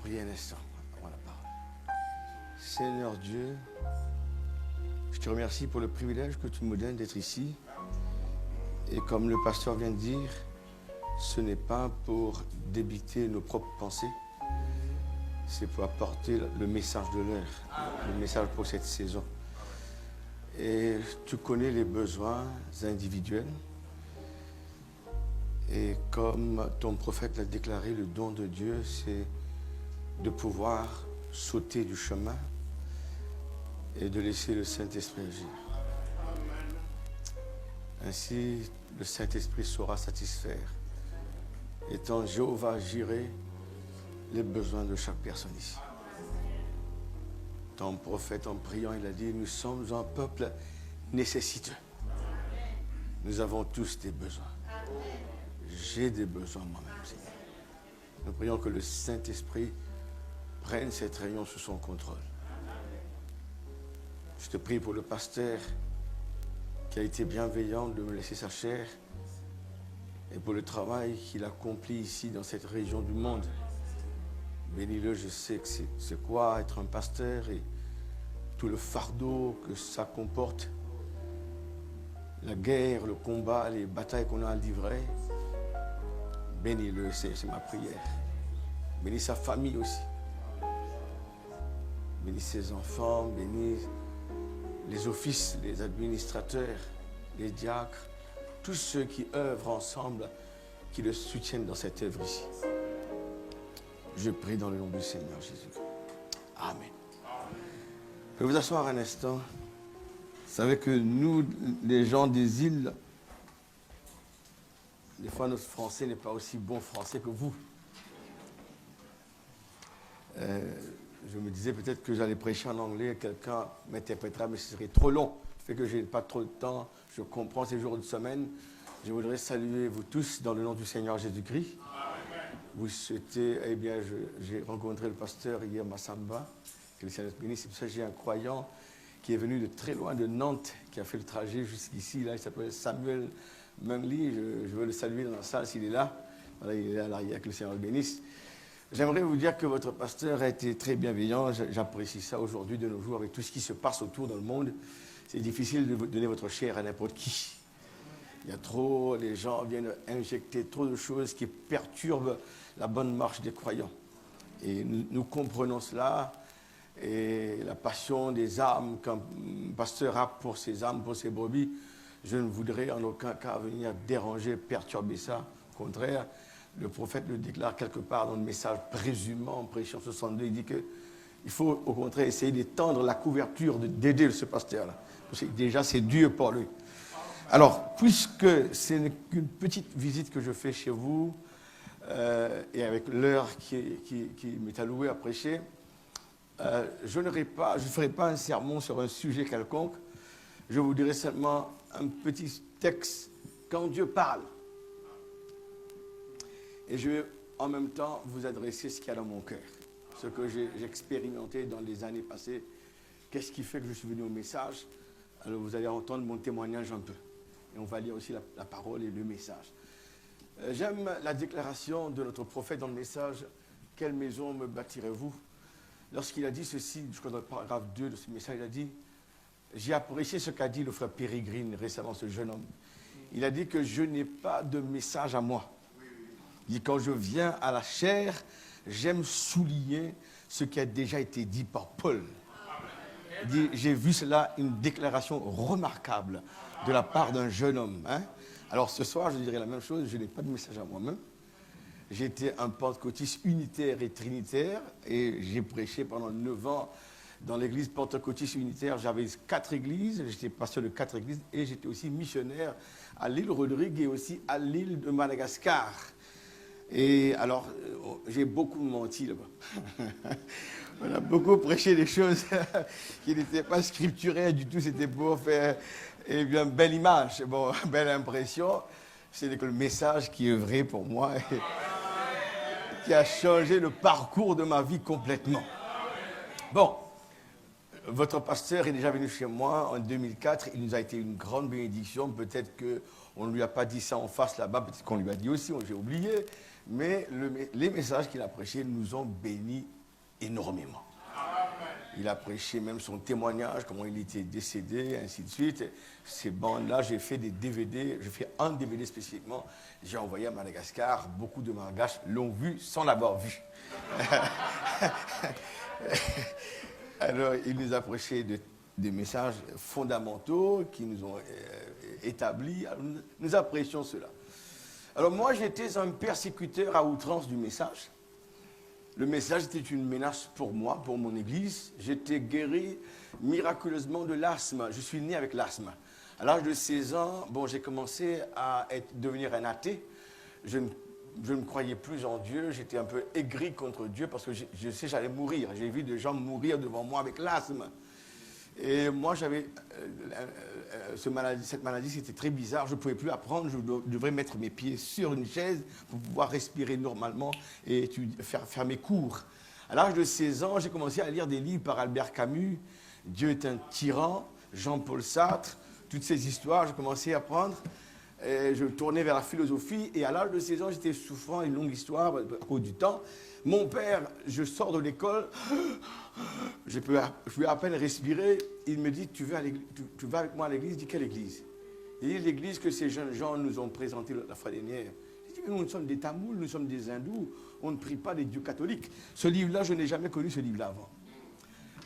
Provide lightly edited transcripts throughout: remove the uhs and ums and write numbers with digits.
prier un instant avant la parole. Seigneur Dieu, je te remercie pour le privilège que tu me donnes d'être ici. Et comme le pasteur vient de dire, ce n'est pas pour débiter nos propres pensées, c'est pour apporter le message de l'heure, le message pour cette saison. Et tu connais les besoins individuels. Et comme ton prophète l'a déclaré, le don de Dieu, c'est de pouvoir sauter du chemin et de laisser le Saint-Esprit agir. Ainsi, le Saint-Esprit saura satisfaire, étant Jéhovah Jireh, les besoins de chaque personne ici. Ton prophète, en priant, il a dit, nous sommes un peuple nécessiteux. Nous avons tous des besoins. J'ai des besoins moi-même, Seigneur. Nous prions que le Saint-Esprit prenne cette réunion sous son contrôle. Je te prie pour le pasteur qui a été bienveillant de me laisser sa chair et pour le travail qu'il accomplit ici dans cette région du monde. Bénis-le, je sais que c'est quoi être un pasteur et tout le fardeau que ça comporte, la guerre, le combat, les batailles qu'on a à livrer. Bénis-le, c'est ma prière. Bénis sa famille aussi. Bénis ses enfants, bénis les offices, les administrateurs, les diacres, tous ceux qui œuvrent ensemble, qui le soutiennent dans cette œuvre ici. Je prie dans le nom du Seigneur Jésus. Amen. Je vais vous asseoir un instant. Vous savez que nous, les gens des îles, des fois notre français n'est pas aussi bon français que vous. Je me disais peut-être que j'allais prêcher en anglais, quelqu'un m'interprétera, mais ce serait trop long. Ça fait que je n'ai pas trop de temps, je comprends ces jours de semaine. Je voudrais saluer vous tous dans le nom du Seigneur Jésus-Christ. Vous souhaitez, eh bien, j'ai rencontré le pasteur hier, Massamba, que le Seigneur bénisse. C'est pour ça que j'ai un croyant qui est venu de très loin, de Nantes, qui a fait le trajet jusqu'ici. Là, il s'appelle Samuel Mungli. Je veux le saluer dans la salle s'il est là. Voilà, il est là à l'arrière, que le Seigneur le bénisse. J'aimerais vous dire que votre pasteur a été très bienveillant. J'apprécie ça aujourd'hui, de nos jours, avec tout ce qui se passe autour dans le monde. C'est difficile de donner votre chair à n'importe qui. Il y a trop, les gens viennent injecter trop de choses qui perturbent la bonne marche des croyants. Et nous comprenons cela. Et la passion des âmes, qu'un pasteur a pour ses âmes, pour ses brebis, je ne voudrais en aucun cas venir déranger, perturber ça. Au contraire, le prophète le déclare quelque part dans le message présumant, en prêchant 62, il dit qu'il faut au contraire essayer d'étendre la couverture, d'aider ce pasteur-là. Parce que déjà, c'est Dieu pour lui. Alors, puisque c'est qu'une petite visite que je fais chez vous, et avec l'heure qui m'est allouée à prêcher, je ne ferai pas un sermon sur un sujet quelconque. Je vous dirai seulement un petit texte quand Dieu parle. Et je vais en même temps vous adresser ce qu'il y a dans mon cœur, ce que j'ai expérimenté dans les années passées. Qu'est-ce qui fait que je suis venu au message? Alors vous allez entendre mon témoignage un peu. Et on va lire aussi la parole et le message. J'aime la déclaration de notre prophète dans le message « Quelle maison me bâtirez-vous » Lorsqu'il a dit ceci, je crois dans le paragraphe 2 de ce message, il a dit « J'ai apprécié ce qu'a dit le frère Pérégrine récemment, ce jeune homme. Il a dit que je n'ai pas de message à moi. Il dit, quand je viens à la chair, j'aime souligner ce qui a déjà été dit par Paul. Il dit, j'ai vu cela, une déclaration remarquable de la part d'un jeune homme. Hein? Alors ce soir, je dirais la même chose, je n'ai pas de message à moi-même. J'étais un pentecôtiste unitaire et trinitaire et j'ai prêché pendant 9 ans dans l'église pentecôtiste unitaire. J'avais 4 églises, j'étais pasteur de 4 églises et j'étais aussi missionnaire à l'île Rodrigue et aussi à l'île de Madagascar. Et alors, j'ai beaucoup menti là-bas. On a beaucoup prêché des choses qui n'étaient pas scripturées du tout. C'était pour faire une belle image, bon, belle impression. C'est que le message qui est vrai pour moi et qui a changé le parcours de ma vie complètement. Bon, votre pasteur est déjà venu chez moi en 2004. Il nous a été une grande bénédiction. Peut-être qu'on ne lui a pas dit ça en face là-bas. Peut-être qu'on lui a dit aussi, j'ai oublié. Mais les messages qu'il a prêchés nous ont bénis énormément. Il a prêché même son témoignage, comment il était décédé, ainsi de suite. Ces bandes-là, j'ai fait des DVD, j'ai fait un DVD spécifiquement. J'ai envoyé à Madagascar, beaucoup de Malgaches l'ont vu sans l'avoir vu. Alors, il nous a prêché des messages fondamentaux qui nous ont établis. Alors, nous apprécions cela. Alors moi, j'étais un persécuteur à outrance du message. Le message était une menace pour moi, pour mon église. J'étais guéri miraculeusement de l'asthme. Je suis né avec l'asthme. À l'âge de 16 ans, j'ai commencé à devenir un athée. Je ne croyais plus en Dieu. J'étais un peu aigri contre Dieu parce que je sais que j'allais mourir. J'ai vu des gens mourir devant moi avec l'asthme. Et moi, j'avais cette maladie, c'était très bizarre. Je ne pouvais plus apprendre. Je devrais mettre mes pieds sur une chaise pour pouvoir respirer normalement et faire mes cours. À l'âge de 16 ans, j'ai commencé à lire des livres par Albert Camus. Dieu est un tyran, Jean-Paul Sartre, toutes ces histoires. J'ai commencé à apprendre. Et je tournais vers la philosophie. Et à l'âge de 16 ans, j'étais souffrant, une longue histoire à cause du temps. Mon père, je sors de l'école, je peux à peine respirer. Il me dit, tu vas avec moi à l'église? Je dis, quelle église? Il dit, l'église que ces jeunes gens nous ont présentée la fois dernière. Je dis, mais nous sommes des Tamouls, nous sommes des hindous, on ne prie pas des dieux catholiques. Ce livre-là, je n'ai jamais connu ce livre-là avant.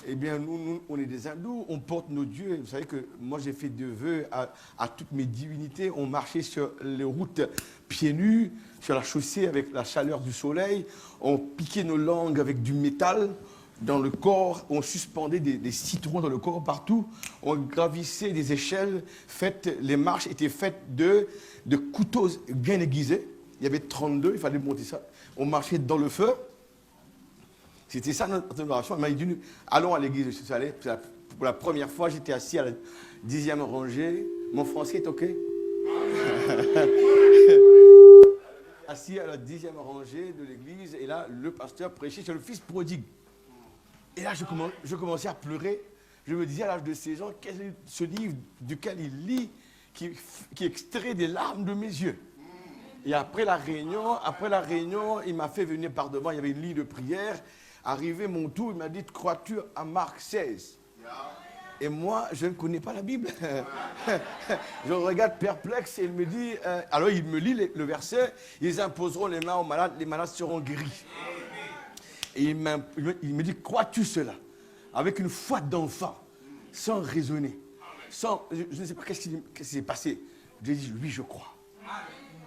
Eh bien, nous, on est des hindous, on porte nos dieux. Vous savez que moi, j'ai fait des vœux à toutes mes divinités. On marchait sur les routes pieds nus, sur la chaussée avec la chaleur du soleil. On piquait nos langues avec du métal dans le corps. On suspendait des citrons dans le corps partout. On gravissait des échelles. Les marches étaient faites de couteaux bien aiguisés. Il y avait 32, il fallait monter ça. On marchait dans le feu. C'était ça notre adoration. Il m'a dit, allons à l'église. Je suis allé. Pour la première fois, j'étais assis à la 10e rangée. Mon français est OK? Assis à la 10e rangée de l'église. Et là, le pasteur prêchait sur le fils prodigue. Et là, je commençais à pleurer. Je me disais à l'âge de 16 ans, quel est ce livre duquel il lit, qui extrait des larmes de mes yeux. Et après la réunion, il m'a fait venir par devant. Il y avait une ligne de prière. Arrivé mon tour, il m'a dit, crois-tu à Marc 16? Et moi, je ne connais pas la Bible. Je regarde perplexe et il me dit, alors il me lit le verset, ils imposeront les mains aux malades, les malades seront guéris. Et il me dit, crois-tu cela? Avec une foi d'enfant, sans raisonner. Je ne sais pas qu'est-ce qui s'est passé. Je lui ai dit, oui, je crois.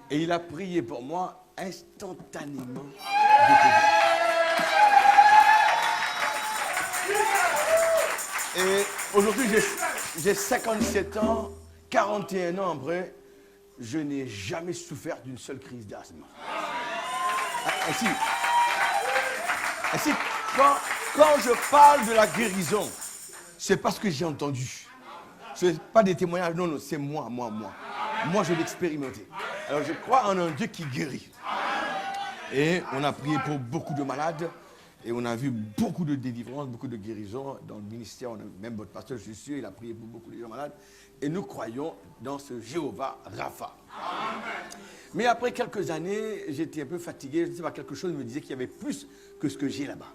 Et il a prié pour moi instantanément. Et aujourd'hui, j'ai 57 ans, 41 ans après, je n'ai jamais souffert d'une seule crise d'asthme. Ainsi, quand je parle de la guérison, c'est parce que j'ai entendu. Ce n'est pas des témoignages, non, c'est moi. Moi, je l'ai expérimenté. Alors, je crois en un Dieu qui guérit. Et on a prié pour beaucoup de malades. Et on a vu beaucoup de délivrances, beaucoup de guérisons dans le ministère. Même votre pasteur, je suis sûr, il a prié pour beaucoup de gens malades. Et nous croyons dans ce Jéhovah Rapha. Amen. Mais après quelques années, j'étais un peu fatigué. Je ne sais pas, quelque chose me disait qu'il y avait plus que ce que j'ai là-bas.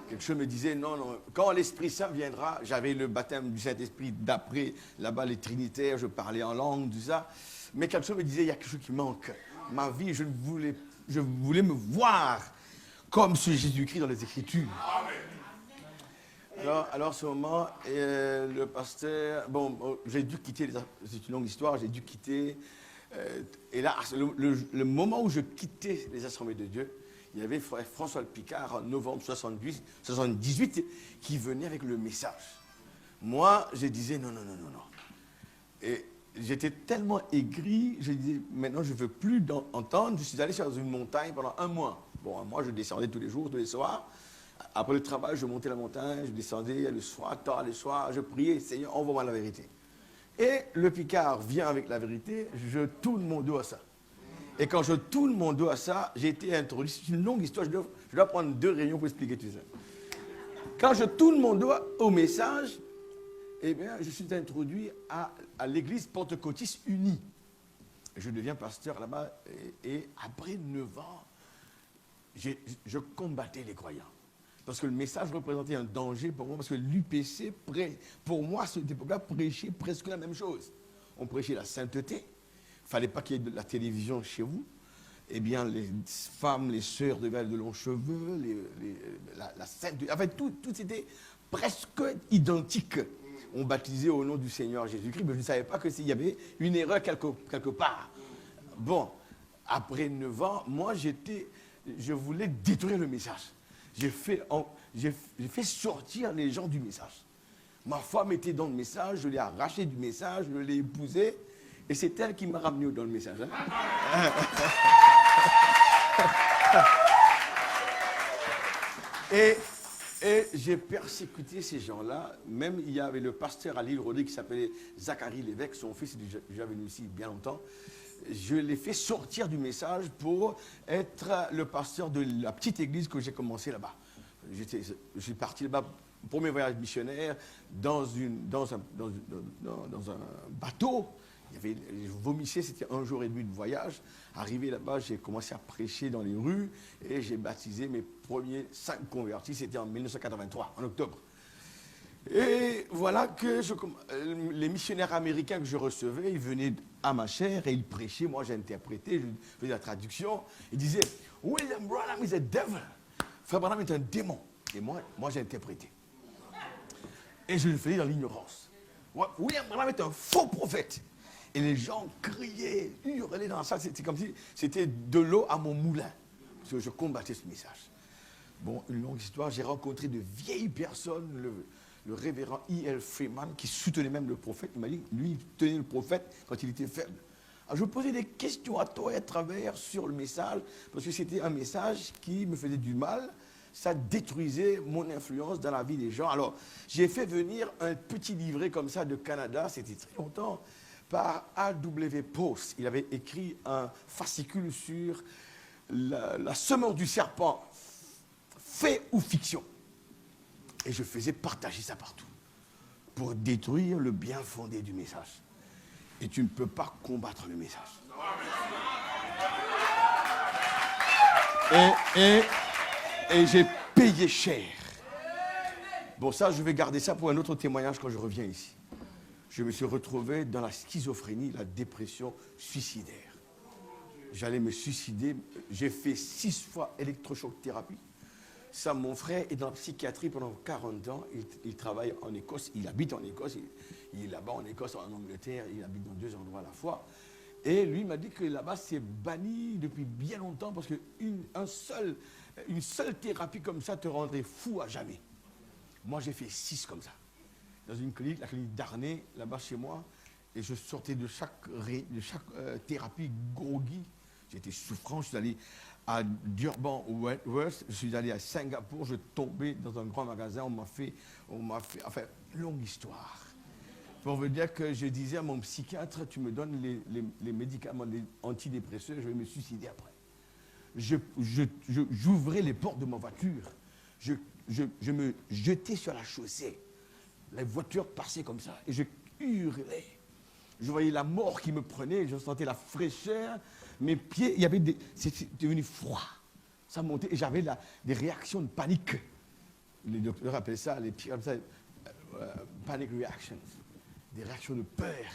Quelque chose me disait, non, quand l'Esprit Saint viendra, j'avais le baptême du Saint-Esprit d'après, là-bas, les Trinitaires, je parlais en langue, tout ça. Mais quelque chose me disait, il y a quelque chose qui manque. Ma vie, je voulais me voir comme ce Jésus-Christ dans les Écritures. Alors, ce moment, le pasteur, j'ai dû quitter, c'est une longue histoire, j'ai dû quitter. Et là, le moment où je quittais les Assemblées de Dieu, il y avait frère François Picard en novembre 78 qui venait avec le message. Moi, je disais non. Et j'étais tellement aigri, je disais maintenant je ne veux plus entendre. Je suis allé sur une montagne pendant un mois. Moi, je descendais tous les jours, tous les soirs. Après le travail, je montais la montagne, je descendais le soir, tard le soir, je priais, Seigneur, envoie-moi la vérité. Et le Picard vient avec la vérité, je tourne mon dos à ça. Et quand je tourne mon dos à ça, j'ai été introduit. C'est une longue histoire, je dois prendre 2 réunions pour expliquer tout ça. Quand je tourne mon dos au message, eh bien, je suis introduit à l'église pentecôtiste unie. Je deviens pasteur là-bas et après 9 ans, je combattais les croyants. Parce que le message représentait un danger pour moi, parce que l'UPC, pour moi, à cette époque-là, prêchait presque la même chose. On prêchait la sainteté. Il ne fallait pas qu'il y ait de la télévision chez vous. Eh bien, les femmes, les sœurs devaient avoir de longs cheveux, la sainteté. En fait, tout était presque identique. On baptisait au nom du Seigneur Jésus-Christ, mais je ne savais pas qu'il y avait une erreur quelque part. Bon, après 9 ans, moi, je voulais détruire le message. J'ai fait sortir les gens du message. Ma femme était dans le message, je l'ai arraché du message, je l'ai épousée, et c'est elle qui m'a ramené dans le message. Hein? Et j'ai persécuté ces gens-là. Même il y avait le pasteur à l'île Rodé qui s'appelait Zacharie Lévesque, son fils est déjà venu ici bien longtemps. Je l'ai fait sortir du message pour être le pasteur de la petite église que j'ai commencé là-bas. Je suis parti là-bas, premier voyage missionnaire, dans un bateau. Je vomissais, c'était 1 jour et demi de voyage. Arrivé là-bas, j'ai commencé à prêcher dans les rues et j'ai baptisé mes premiers 5 convertis. C'était en 1983, en octobre. Et voilà que les missionnaires américains que je recevais, ils venaient à ma chaire et ils prêchaient. Moi, j'interprétais, je faisais la traduction. Ils disaient « William Branham is a devil ». Frère Branham est un démon. Et moi j'interprétais. Et je le faisais dans l'ignorance. William Branham est un faux prophète. Et les gens criaient, hurlaient dans la salle. C'était comme si c'était de l'eau à mon moulin. Parce que je combattais ce message. Bon, une longue histoire. J'ai rencontré de vieilles personnes, le révérend E.L. Freeman, qui soutenait même le prophète. Il m'a dit, lui, il tenait le prophète quand il était faible. Alors, je posais des questions à tort et à travers sur le message, parce que c'était un message qui me faisait du mal. Ça détruisait mon influence dans la vie des gens. Alors, j'ai fait venir un petit livret comme ça de Canada, c'était très longtemps, par A.W. Post. Il avait écrit un fascicule sur la semence du serpent, fait ou fiction. Et je faisais partager ça partout, pour détruire le bien fondé du message. Et tu ne peux pas combattre le message. Et j'ai payé cher. Bon, ça, je vais garder ça pour un autre témoignage quand je reviens ici. Je me suis retrouvé dans la schizophrénie, la dépression suicidaire. J'allais me suicider. J'ai fait 6 fois électrochoc thérapie. Ça, mon frère est dans la psychiatrie pendant 40 ans. Il travaille en Écosse. Il habite en Écosse. Il est là-bas en Écosse, en Angleterre. Il habite dans 2 endroits à la fois. Et lui m'a dit que là-bas, c'est banni depuis bien longtemps parce qu'une seule thérapie comme ça te rendrait fou à jamais. Moi, j'ai fait 6 comme ça. Dans une clinique, la clinique d'Arnay, là-bas chez moi. Et je sortais de chaque thérapie groggy. J'étais souffrant. Je suis allé à Durban, Wentworth. Je suis allé à Singapour. Je tombais dans un grand magasin. On m'a fait, enfin, longue histoire. Pour vous dire que je disais à mon psychiatre, tu me donnes les médicaments, les antidépresseurs, je vais me suicider après. J'ouvrais les portes de ma voiture. Je me jetais sur la chaussée. Les voitures passaient comme ça. Et je hurlais. Je voyais la mort qui me prenait. Je sentais la fraîcheur. Mes pieds, c'était devenu froid. Ça montait. Et j'avais des réactions de panique. Les docteurs appelaient ça, les pieds comme ça, panic reactions. Des réactions de peur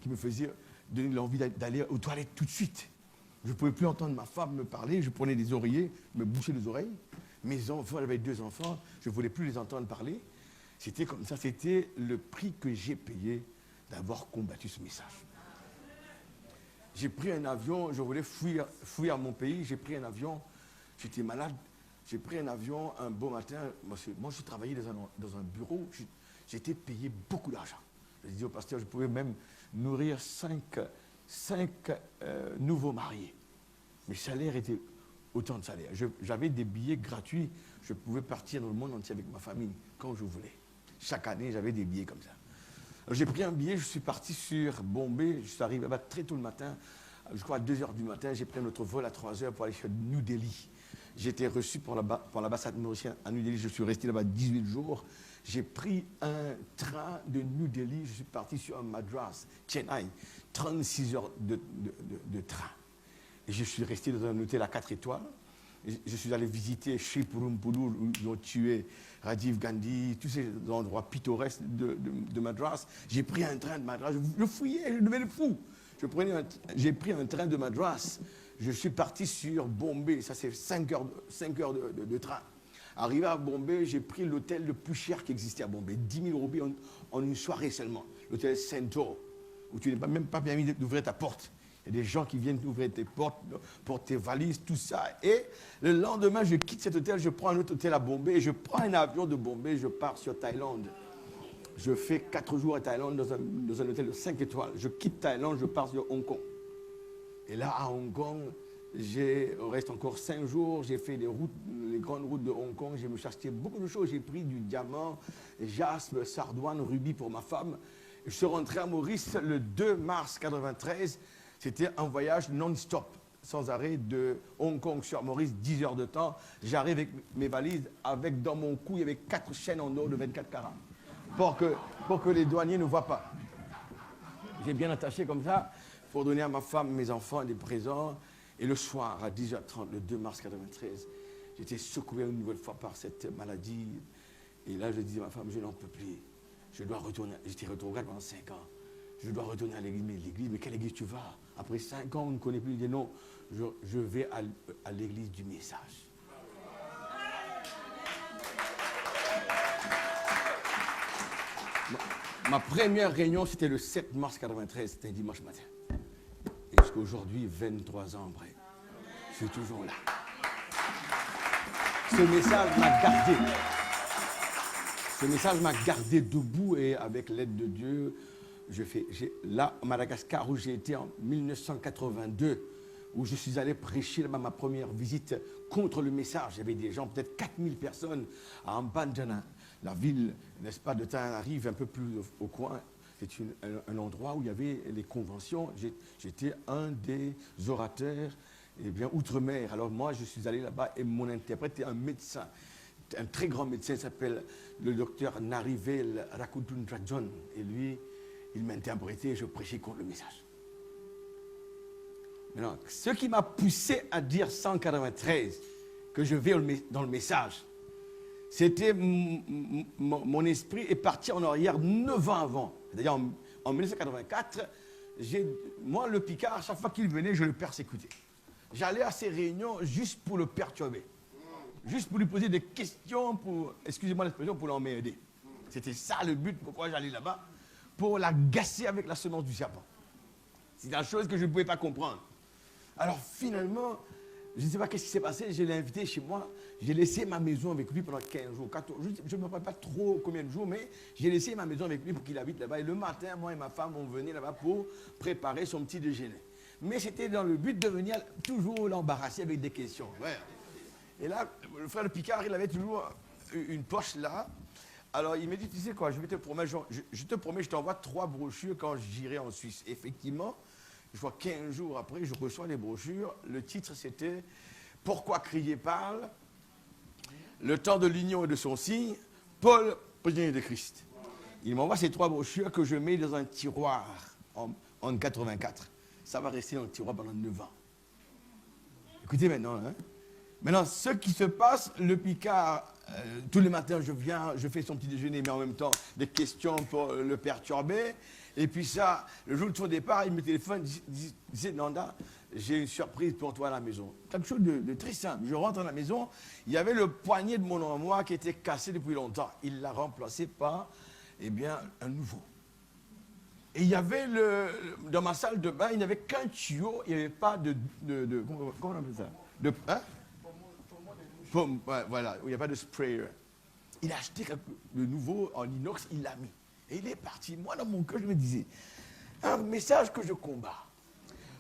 qui me faisaient donner l'envie d'aller aux toilettes tout de suite. Je ne pouvais plus entendre ma femme me parler. Je prenais des oreillers, me bouchais les oreilles. Mes enfants, j'avais 2 enfants, je ne voulais plus les entendre parler. C'était comme ça, c'était le prix que j'ai payé d'avoir combattu ce message. J'ai pris un avion, je voulais fuir mon pays, j'ai pris un avion, j'étais malade, j'ai pris un avion un beau matin. Moi, je travaillais dans un bureau, j'étais payé beaucoup d'argent. Je disais au pasteur, je pouvais même nourrir 5 nouveaux mariés. Mes salaires étaient autant de salaires. J'avais des billets gratuits. Je pouvais partir dans le monde entier avec ma famille quand je voulais. Chaque année, j'avais des billets comme ça. J'ai pris un billet, je suis parti sur Bombay. Je suis arrivé là-bas très tôt le matin. Je crois à 2h du matin. J'ai pris un autre vol à 3h pour aller sur New Delhi. J'ai été reçu par l'ambassade mauricienne à New Delhi. Je suis resté là-bas 18 jours. J'ai pris un train de New Delhi. Je suis parti sur un Madras, Chennai. 36 heures de train. Et je suis resté dans un hôtel à 4 étoiles. je suis allé visiter Sri Perumbudur, où ils ont tué Rajiv Gandhi, tous ces endroits pittoresques de Madras. J'ai pris un train de Madras, je fouillais, je devenais fou. J'ai pris un train de Madras, je suis parti sur Bombay, ça c'est 5 heures de train. Arrivé à Bombay, j'ai pris l'hôtel le plus cher qui existait à Bombay, 10 000 roupies en une soirée seulement, l'hôtel Centaur, où tu n'es même pas permis d'ouvrir ta porte. Il y a des gens qui viennent ouvrir tes portes, pour tes valises, tout ça. Et le lendemain, je quitte cet hôtel, je prends un autre hôtel à Bombay, et je prends un avion de Bombay, je pars sur Thaïlande. Je fais 4 jours à Thaïlande dans un hôtel de 5 étoiles. Je quitte Thaïlande, je pars sur Hong Kong. Et là, à Hong Kong, reste encore 5 jours, j'ai fait les grandes routes de Hong Kong, je me suis acheté beaucoup de choses, j'ai pris du diamant, jaspe, sardoine, rubis pour ma femme. Je suis rentré à Maurice le 2 mars 1993. C'était un voyage non-stop, sans arrêt, de Hong Kong sur Maurice, 10 heures de temps. J'arrive avec mes valises, avec dans mon cou, il y avait 4 chaînes en or de 24 carats, pour que les douaniers ne voient pas. J'ai bien attaché comme ça, pour donner à ma femme, mes enfants, des présents. Et le soir, à 10h30, le 2 mars 1993, j'étais secoué une nouvelle fois par cette maladie. Et là, je disais à ma femme, je n'en peux plus. Je dois retourner. J'étais rétrograde pendant 5 ans. Je dois retourner à l'église. Mais quelle église tu vas? Après 5 ans, on ne connaît plus. Il dit non, je vais à l'église du message. Ma première réunion, c'était le 7 mars 1993. C'était un dimanche matin. Et jusqu'à aujourd'hui, 23 ans après, je suis toujours là. Ce message m'a gardé. Ce message m'a gardé debout et avec l'aide de Dieu, là, à Madagascar, où j'ai été en 1982, où je suis allé prêcher là-bas ma première visite contre le message. Il y avait des gens, peut-être 4000 personnes à Ambandjana, la ville, n'est-ce pas, de Tanarive, un peu plus au coin. C'est un endroit où il y avait les conventions. J'étais un des orateurs, eh bien, outre-mer. Alors moi, je suis allé là-bas et mon interprète était un médecin. Un très grand médecin s'appelle le docteur Narivel Rakutundrajon. Et lui, il m'interprétait et je prêchais contre le message. Maintenant, ce qui m'a poussé à dire 193, que je vais dans le message, c'était mon esprit est parti en arrière 9 ans avant. C'est-à-dire en 1984, moi, le Picard, à chaque fois qu'il venait, je le persécutais. J'allais à ses réunions juste pour le perturber. Juste pour lui poser des questions, excusez-moi l'expression, pour l'emmerder. C'était ça le but, pourquoi j'allais là-bas, pour la gasser avec la semence du serpent. C'est la chose que je ne pouvais pas comprendre. Alors finalement, je ne sais pas qu'est-ce qui s'est passé, je l'ai invité chez moi, j'ai laissé ma maison avec lui pendant 15 jours, 14, je ne me rappelle pas trop combien de jours, mais j'ai laissé ma maison avec lui pour qu'il habite là-bas. Et le matin, moi et ma femme, on venait là-bas pour préparer son petit déjeuner. Mais c'était dans le but de venir toujours l'embarrasser avec des questions. Ouais. Et là, le frère de Picard, il avait toujours une poche là. Alors, il m'a dit, tu sais quoi, je te promets, je t'envoie 3 brochures quand j'irai en Suisse. Effectivement, je vois 15 jours après, je reçois les brochures. Le titre, c'était « Pourquoi crier parle ? Le temps de l'union et de son signe, Paul, prisonnier de Christ. » Il m'envoie ces 3 brochures que je mets dans un tiroir en 84. Ça va rester dans le tiroir pendant 9 ans. Écoutez maintenant, hein. Maintenant, ce qui se passe, le Picard, tous les matins, je viens, je fais son petit déjeuner, mais en même temps, des questions pour le perturber. Et puis ça, le jour de son départ, il me téléphone, il disait, Nanda, j'ai une surprise pour toi à la maison. Quelque chose de très simple. Je rentre à la maison, il y avait le poignet de mon armoire qui était cassé depuis longtemps. Il l'a remplacé par, eh bien, un nouveau. Et il y avait, dans ma salle de bain, il n'y avait qu'un tuyau, il n'y avait pas comment on appelle ça? Voilà, il n'y a pas de sprayer. Il a acheté de nouveau en inox, il l'a mis. Et il est parti. Moi, dans mon cœur, je me disais, un message que je combats.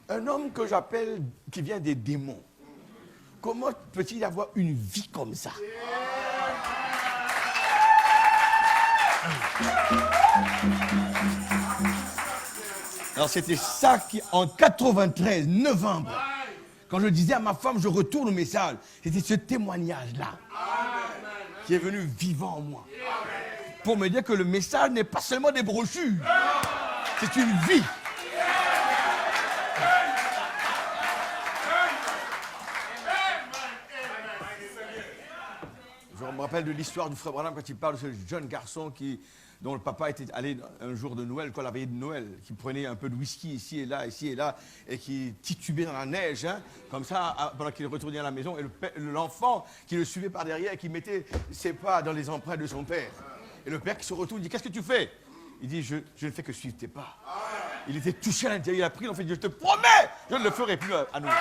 Un homme que j'appelle, qui vient des démons. Comment peut-il y avoir une vie comme ça? Alors, c'était ça qui, en 93, novembre, quand je disais à ma femme, je retourne au message, c'était ce témoignage-là qui est venu vivant en moi. Pour me dire que le message n'est pas seulement des brochures, c'est une vie. me rappelle de l'histoire du frère Branham quand il parle de ce jeune garçon dont le papa était allé un jour de Noël, la veille de Noël, qui prenait un peu de whisky ici et là, et qui titubait dans la neige, hein, comme ça, pendant qu'il retournait à la maison, et l'enfant qui le suivait par derrière, et qui mettait ses pas dans les empreintes de son père. Et le père qui se retourne, dit, qu'est-ce que tu fais? Il dit, je ne fais que suivre tes pas. Il était touché à l'intérieur, il a pris l'enfant, il dit, je te promets, je ne le ferai plus à nouveau.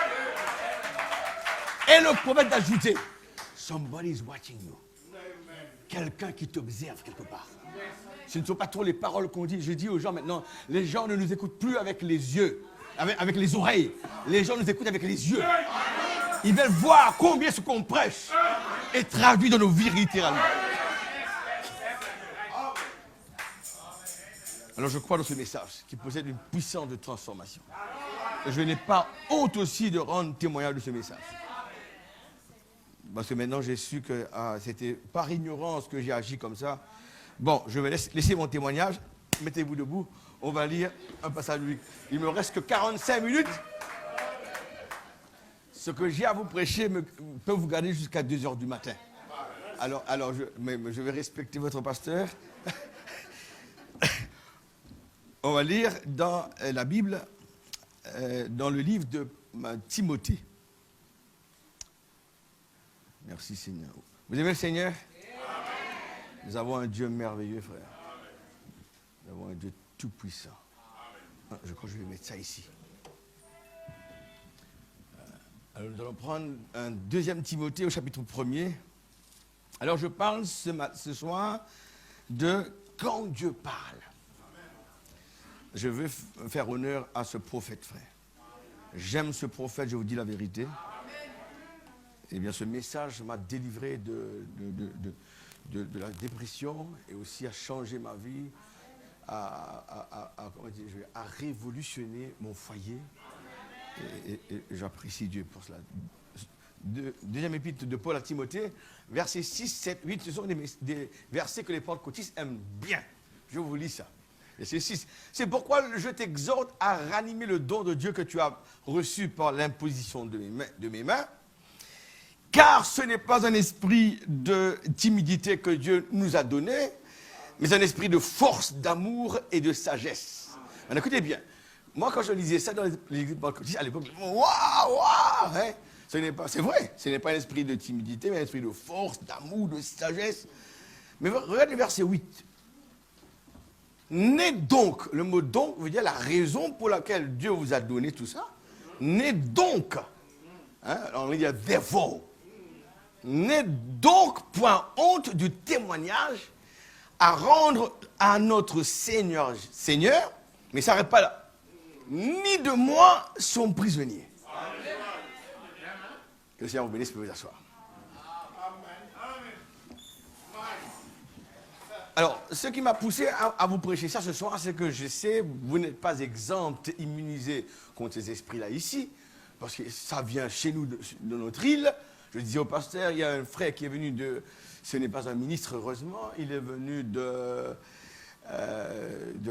Et le prophète d'ajouter, somebody is watching you. Quelqu'un qui t'observe quelque part. Ce ne sont pas trop les paroles qu'on dit. Je dis aux gens maintenant, les gens ne nous écoutent plus avec les yeux, avec les oreilles. Les gens nous écoutent avec les yeux. Ils veulent voir combien ce qu'on prêche est traduit dans nos vies littéralement. Alors je crois dans ce message qui possède une puissance de transformation. Et je n'ai pas honte aussi de rendre témoignage de ce message. Parce que maintenant j'ai su que c'était par ignorance que j'ai agi comme ça. Bon, je vais laisser mon témoignage. Mettez-vous debout. On va lire un passage biblique. Il ne me reste que 45 minutes. Ce que j'ai à vous prêcher peut vous garder jusqu'à 2 heures du matin. Alors je vais respecter votre pasteur. On va lire dans la Bible, dans le livre de Timothée. Merci Seigneur. Vous aimez le Seigneur? Nous avons un Dieu merveilleux, frère. Nous avons un Dieu tout-puissant. Je crois que je vais mettre ça ici. Alors nous allons prendre un 2 Timothée au chapitre 1er. Alors je parle ce soir de quand Dieu parle. Je veux faire honneur à ce prophète, frère. J'aime ce prophète, je vous dis la vérité. Eh bien, ce message m'a délivré de la dépression et aussi a changé ma vie, à révolutionner mon foyer. Et j'apprécie Dieu pour cela. Deuxième épître de Paul à Timothée, versets 6, 7, 8, ce sont des versets que les pentecôtistes aiment bien. Je vous lis ça. Verset 6. C'est pourquoi je t'exhorte à ranimer le don de Dieu que tu as reçu par l'imposition de mes mains. Car ce n'est pas un esprit de timidité que Dieu nous a donné, mais un esprit de force, d'amour et de sagesse. Alors, écoutez bien, moi quand je lisais ça dans l'église pentecôtiste à l'époque, waouh, hein, c'est vrai, ce n'est pas un esprit de timidité, mais un esprit de force, d'amour, de sagesse. Mais regardez le verset 8. N'est donc, le mot donc veut dire la raison pour laquelle Dieu vous a donné tout ça. N'est donc, hein, on veut dire therefore. N'est donc point honte du témoignage à rendre à notre Seigneur, mais ça n'arrête pas là, ni de moi son prisonnier. Que le Seigneur vous bénisse, vous pouvez vous asseoir. Alors, ce qui m'a poussé à vous prêcher ça ce soir, c'est que je sais, vous n'êtes pas exempt, immunisé contre ces esprits-là ici, parce que ça vient chez nous, de notre île. Je disais au pasteur, il y a un frère qui est venu ce n'est pas un ministre, heureusement, il est venu de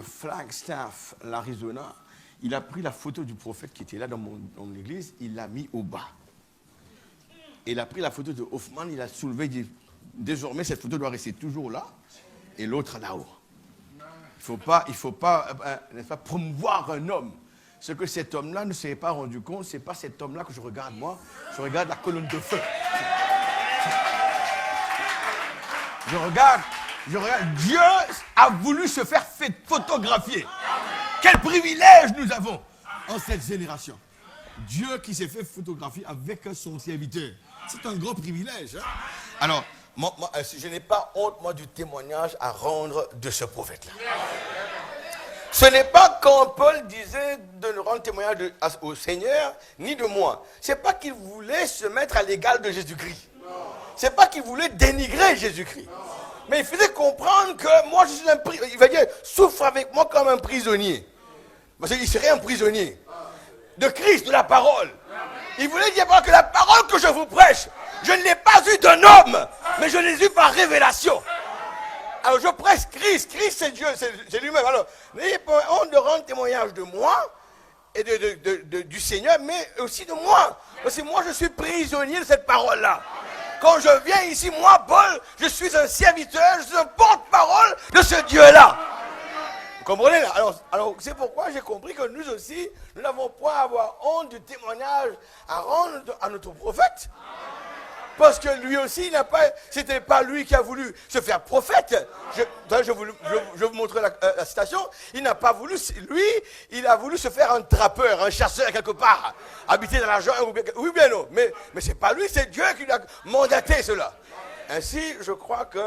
Flagstaff, l'Arizona. Il a pris la photo du prophète qui était là dans mon église, il l'a mis au bas. Et il a pris la photo de Hoffman, il a soulevé, il dit, désormais cette photo doit rester toujours là, et l'autre là-haut. Il ne faut pas n'est-ce pas, promouvoir un homme. Ce que cet homme-là ne s'est pas rendu compte, ce n'est pas cet homme-là que je regarde moi, je regarde la colonne de feu. Je regarde, Dieu a voulu se faire photographier. Quel privilège nous avons en cette génération. Dieu qui s'est fait photographier avec son serviteur. C'est un grand privilège. Hein? Alors, je n'ai pas honte, moi, du témoignage à rendre de ce prophète-là. Ce n'est pas quand Paul disait de ne rendre témoignage au Seigneur, ni de moi. Ce n'est pas qu'il voulait se mettre à l'égal de Jésus-Christ. Ce n'est pas qu'il voulait dénigrer Jésus-Christ. Mais il faisait comprendre que moi, je suis un prisonnier. Il va dire, souffre avec moi comme un prisonnier. Parce qu'il serait un prisonnier. De Christ, de la parole. Il voulait dire que la parole que je vous prêche, je ne l'ai pas eue d'un homme, mais je l'ai eue par révélation. Alors je prêche Christ. Christ c'est Dieu, c'est lui-même. Alors, n'ayez pas honte de rendre témoignage de moi et du Seigneur, mais aussi de moi. Parce que moi je suis prisonnier de cette parole-là. Quand je viens ici, moi, Paul, je suis un serviteur, je suis un porte-parole de ce Dieu-là. Vous comprenez là? Alors c'est pourquoi j'ai compris que nous aussi, nous n'avons pas à avoir honte du témoignage à rendre à notre prophète. Parce que lui aussi, c'était pas lui qui a voulu se faire prophète. Je vous montrer la citation. Il n'a pas voulu, lui, il a voulu se faire un trappeur, un chasseur quelque part, habiter dans la jungle. Oui, bien non. Mais c'est pas lui, c'est Dieu qui lui a mandaté cela. Ainsi, je crois qu'il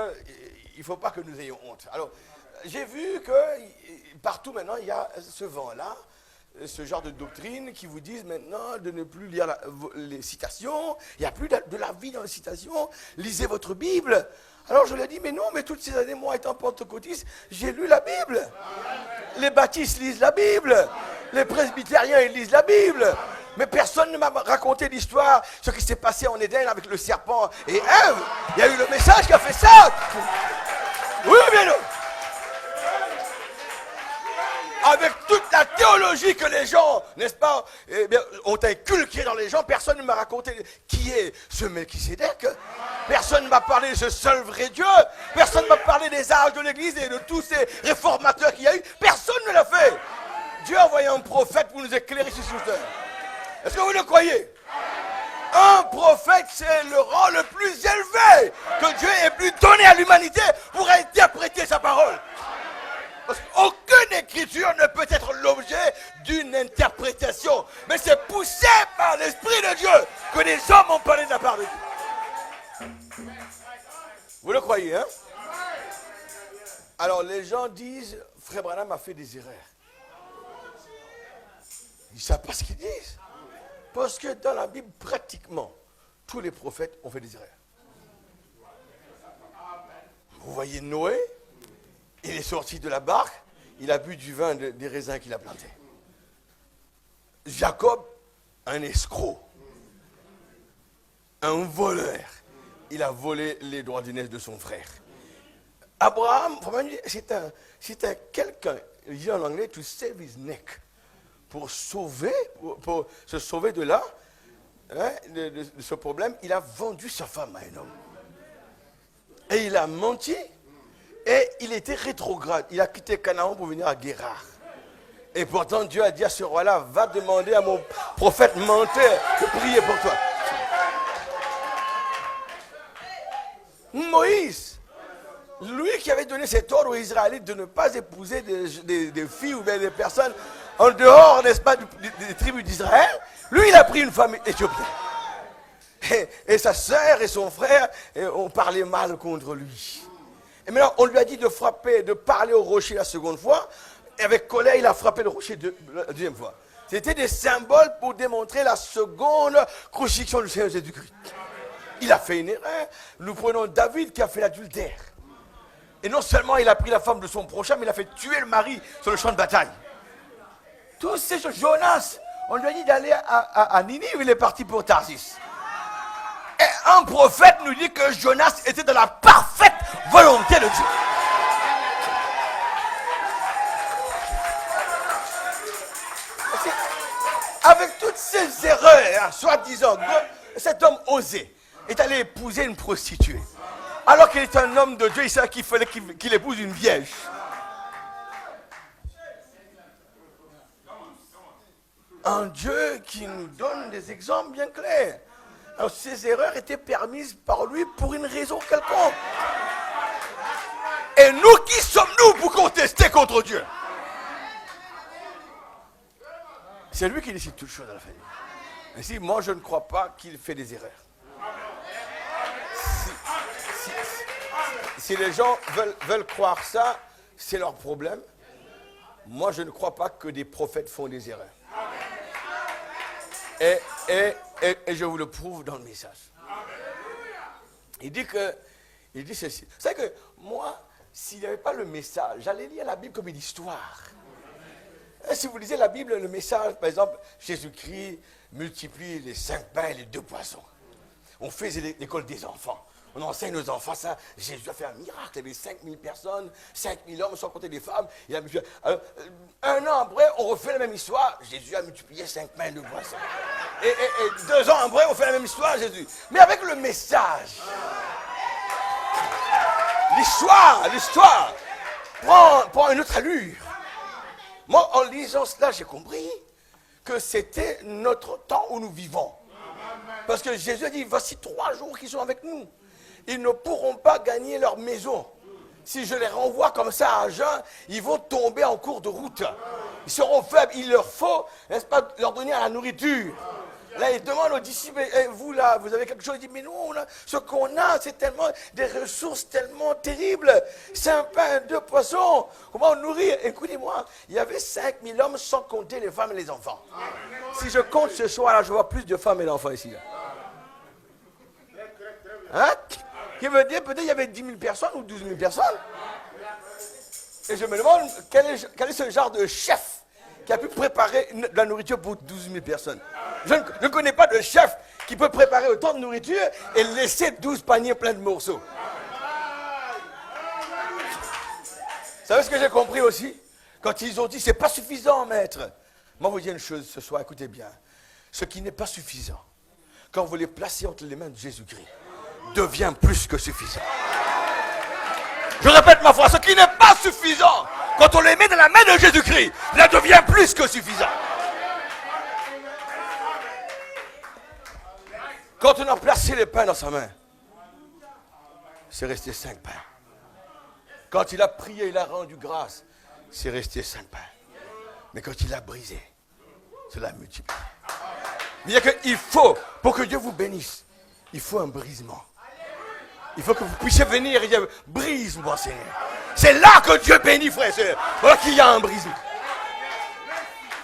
ne faut pas que nous ayons honte. Alors, j'ai vu que partout maintenant, il y a ce vent-là. Ce genre de doctrine qui vous disent maintenant de ne plus lire les citations. Il n'y a plus de la vie dans les citations. Lisez votre Bible. Alors je lui ai dit, mais non, mais toutes ces années, moi étant pentecôtiste, j'ai lu la Bible. Les baptistes lisent la Bible. Les presbytériens, ils lisent la Bible. Mais personne ne m'a raconté l'histoire, ce qui s'est passé en Éden avec le serpent et Ève. Il y a eu le message qui a fait ça. Oui, bien non. Avec toute la théologie que les gens, n'est-ce pas, ont inculqué dans les gens, personne ne m'a raconté qui est ce Melchisédek. Personne ne m'a parlé de ce seul vrai Dieu. Personne ne m'a parlé des âges de l'Église et de tous ces réformateurs qu'il y a eu. Personne ne l'a fait. Dieu a envoyé un prophète pour nous éclairer sur cette terre. Est-ce que vous le croyez? Un prophète, c'est le rang le plus élevé que Dieu ait pu donner à l'humanité pour interpréter sa parole. Parce qu'aucune écriture ne peut être l'objet d'une interprétation. Mais c'est poussé par l'Esprit de Dieu que les hommes ont parlé de la part de Dieu. Vous le croyez, hein? Alors les gens disent, Frère Branham a fait des erreurs. Ils ne savent pas ce qu'ils disent. Parce que dans la Bible, pratiquement, tous les prophètes ont fait des erreurs. Vous voyez Noé? Il est sorti de la barque, il a bu du vin des raisins qu'il a plantés. Jacob, un escroc, un voleur. Il a volé les droits d'aînesse de son frère. Abraham, c'était quelqu'un, il dit en anglais, to save his neck. Pour se sauver de là, hein, de ce problème, il a vendu sa femme à un homme. Et il a menti. Et il était rétrograde. Il a quitté Canaan pour venir à Guérard. Et pourtant, Dieu a dit à ce roi-là, va demander à mon prophète menteur de prier pour toi. Moïse, lui qui avait donné cet ordre aux Israélites de ne pas épouser des filles ou bien des personnes en dehors, n'est-ce pas, des tribus d'Israël, lui, il a pris une femme éthiopienne. Et sa sœur et son frère ont parlé mal contre lui. Et maintenant, on lui a dit de frapper, de parler au rocher la seconde fois. Et avec colère, il a frappé le rocher la deuxième fois. C'était des symboles pour démontrer la seconde crucifixion du Seigneur Jésus-Christ. Il a fait une erreur. Nous prenons David qui a fait l'adultère. Et non seulement il a pris la femme de son prochain, mais il a fait tuer le mari sur le champ de bataille. Tous ces choses. Jonas, on lui a dit d'aller à Ninive, il est parti pour Tarsis. Et un prophète nous dit que Jonas était dans la parfaite volonté de Dieu. Avec toutes ces erreurs, soi-disant, cet homme osé est allé épouser une prostituée. Alors qu'il est un homme de Dieu, il savait qu'il fallait qu'il épouse une vierge. Un Dieu qui nous donne des exemples bien clairs. Alors, ces erreurs étaient permises par lui pour une raison quelconque. Et nous, qui sommes-nous pour contester contre Dieu? C'est lui qui décide toutes choses dans la famille. Ainsi, moi, je ne crois pas qu'il fait des erreurs. Si les gens veulent croire ça, c'est leur problème. Moi, je ne crois pas que des prophètes font des erreurs. Et je vous le prouve dans le message. Il dit ceci. Vous savez que moi, s'il n'y avait pas le message, j'allais lire la Bible comme une histoire. Et si vous lisez la Bible, le message, par exemple, Jésus-Christ multiplie les 5 pains et les 2 poissons. On faisait l'école des enfants. On enseigne nos enfants ça. Jésus a fait un miracle. Il y avait 5000 personnes, 5000 hommes, sans compter des femmes. Alors, un an après, on refait la même histoire. Jésus a multiplié 5 pains de poissons. Et 2 ans après, on fait la même histoire, Jésus. Mais avec le message. L'histoire prend une autre allure. Moi, en lisant cela, j'ai compris que c'était notre temps où nous vivons. Parce que Jésus a dit, voici 3 jours qu'ils sont avec nous. Ils ne pourront pas gagner leur maison. Si je les renvoie comme ça à jeun, ils vont tomber en cours de route. Ils seront faibles. Il leur faut, n'est-ce pas, leur donner à la nourriture. Là, il demande aux disciples, vous là, vous avez quelque chose? Il dit, mais nous, ce qu'on a, c'est tellement des ressources tellement terribles. 5 pains, 2 poissons. Comment nourrir? Écoutez-moi, il y avait 5000 hommes sans compter les femmes et les enfants. Si je compte ce soir, là, je vois plus de femmes et d'enfants ici. Là. Hein? Qui veut dire, peut-être il y avait 10 000 personnes ou 12 000 personnes. Et je me demande, quel est ce genre de chef qui a pu préparer de la nourriture pour 12 000 personnes. Je ne connais pas de chef qui peut préparer autant de nourriture et laisser 12 paniers pleins de morceaux. Vous savez ce que j'ai compris aussi? Quand ils ont dit, c'est pas suffisant, maître. Moi, je vous dis une chose ce soir, écoutez bien. Ce qui n'est pas suffisant, quand vous les placez entre les mains de Jésus-Christ, devient plus que suffisant. Je répète ma phrase, ce qui n'est pas suffisant, quand on les met dans la main de Jésus-Christ, ça devient plus que suffisant. Quand on a placé les pains dans sa main, c'est resté 5 pains. Quand il a prié, il a rendu grâce, c'est resté 5 pains. Mais quand il a brisé, cela multiplie. Il y a qu'il faut, pour que Dieu vous bénisse, il faut un brisement. Il faut que vous puissiez venir et dire, brise-moi, Seigneur. C'est là que Dieu bénit, frère et sœur. Voilà qu'il y a un brisement.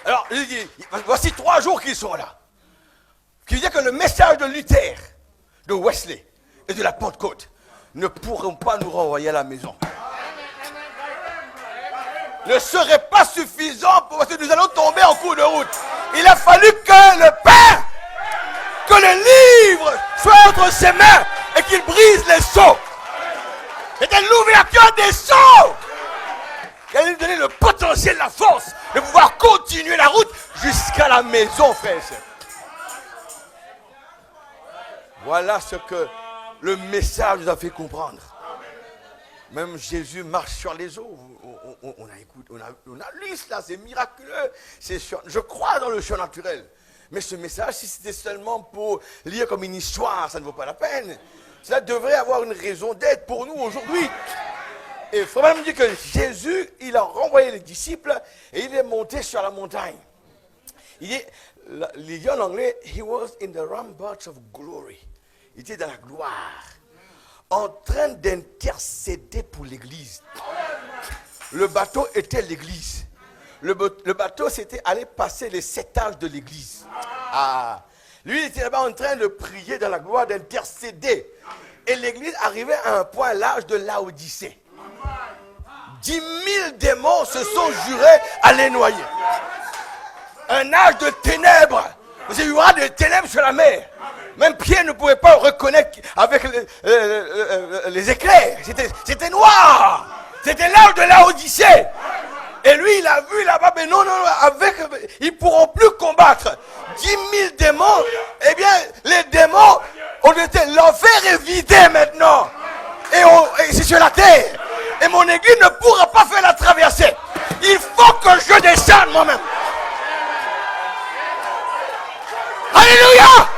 Alors, il dit, voici 3 jours qu'ils sont là. Qui veut dire que le message de Luther, de Wesley et de la Pentecôte ne pourront pas nous renvoyer à la maison. Ne serait pas suffisant parce que nous allons tomber en cours de route. Il a fallu que le pain, que le livre soit entre ses mains et qu'il brise les seaux. C'était l'ouverture des seaux qui allait lui donner le potentiel, la force de pouvoir continuer la route jusqu'à la maison, frère et sœur. Voilà ce que le message nous a fait comprendre. Même Jésus marche sur les eaux. On a lu cela, c'est miraculeux. Je crois dans le surnaturel. Mais ce message, si c'était seulement pour lire comme une histoire, ça ne vaut pas la peine. Cela devrait avoir une raison d'être pour nous aujourd'hui. Et il faut même dire que Jésus, il a renvoyé les disciples et il est monté sur la montagne. Il dit en anglais, he was in the ramparts of glory. Il était dans la gloire, en train d'intercéder pour l'église. Le bateau était l'église. Le bateau, c'était aller passer les 7 âges de l'église. Ah. Lui, il était là-bas en train de prier dans la gloire, d'intercéder. Et l'église arrivait à un point, l'âge de Laodicée. 10 000 démons se sont jurés à les noyer. Un âge de ténèbres. Il y aura des ténèbres sur la mer. Même Pierre ne pouvait pas reconnaître avec les éclairs. C'était noir. C'était l'âge de Laodicée. Et lui, il a vu là-bas, mais non, ils ne pourront plus combattre. 10 000 démons. Eh bien, les démons, l'enfer est vidé maintenant. Et c'est sur la terre. Et mon église ne pourra pas faire la traversée. Il faut que je descende moi-même. Alléluia!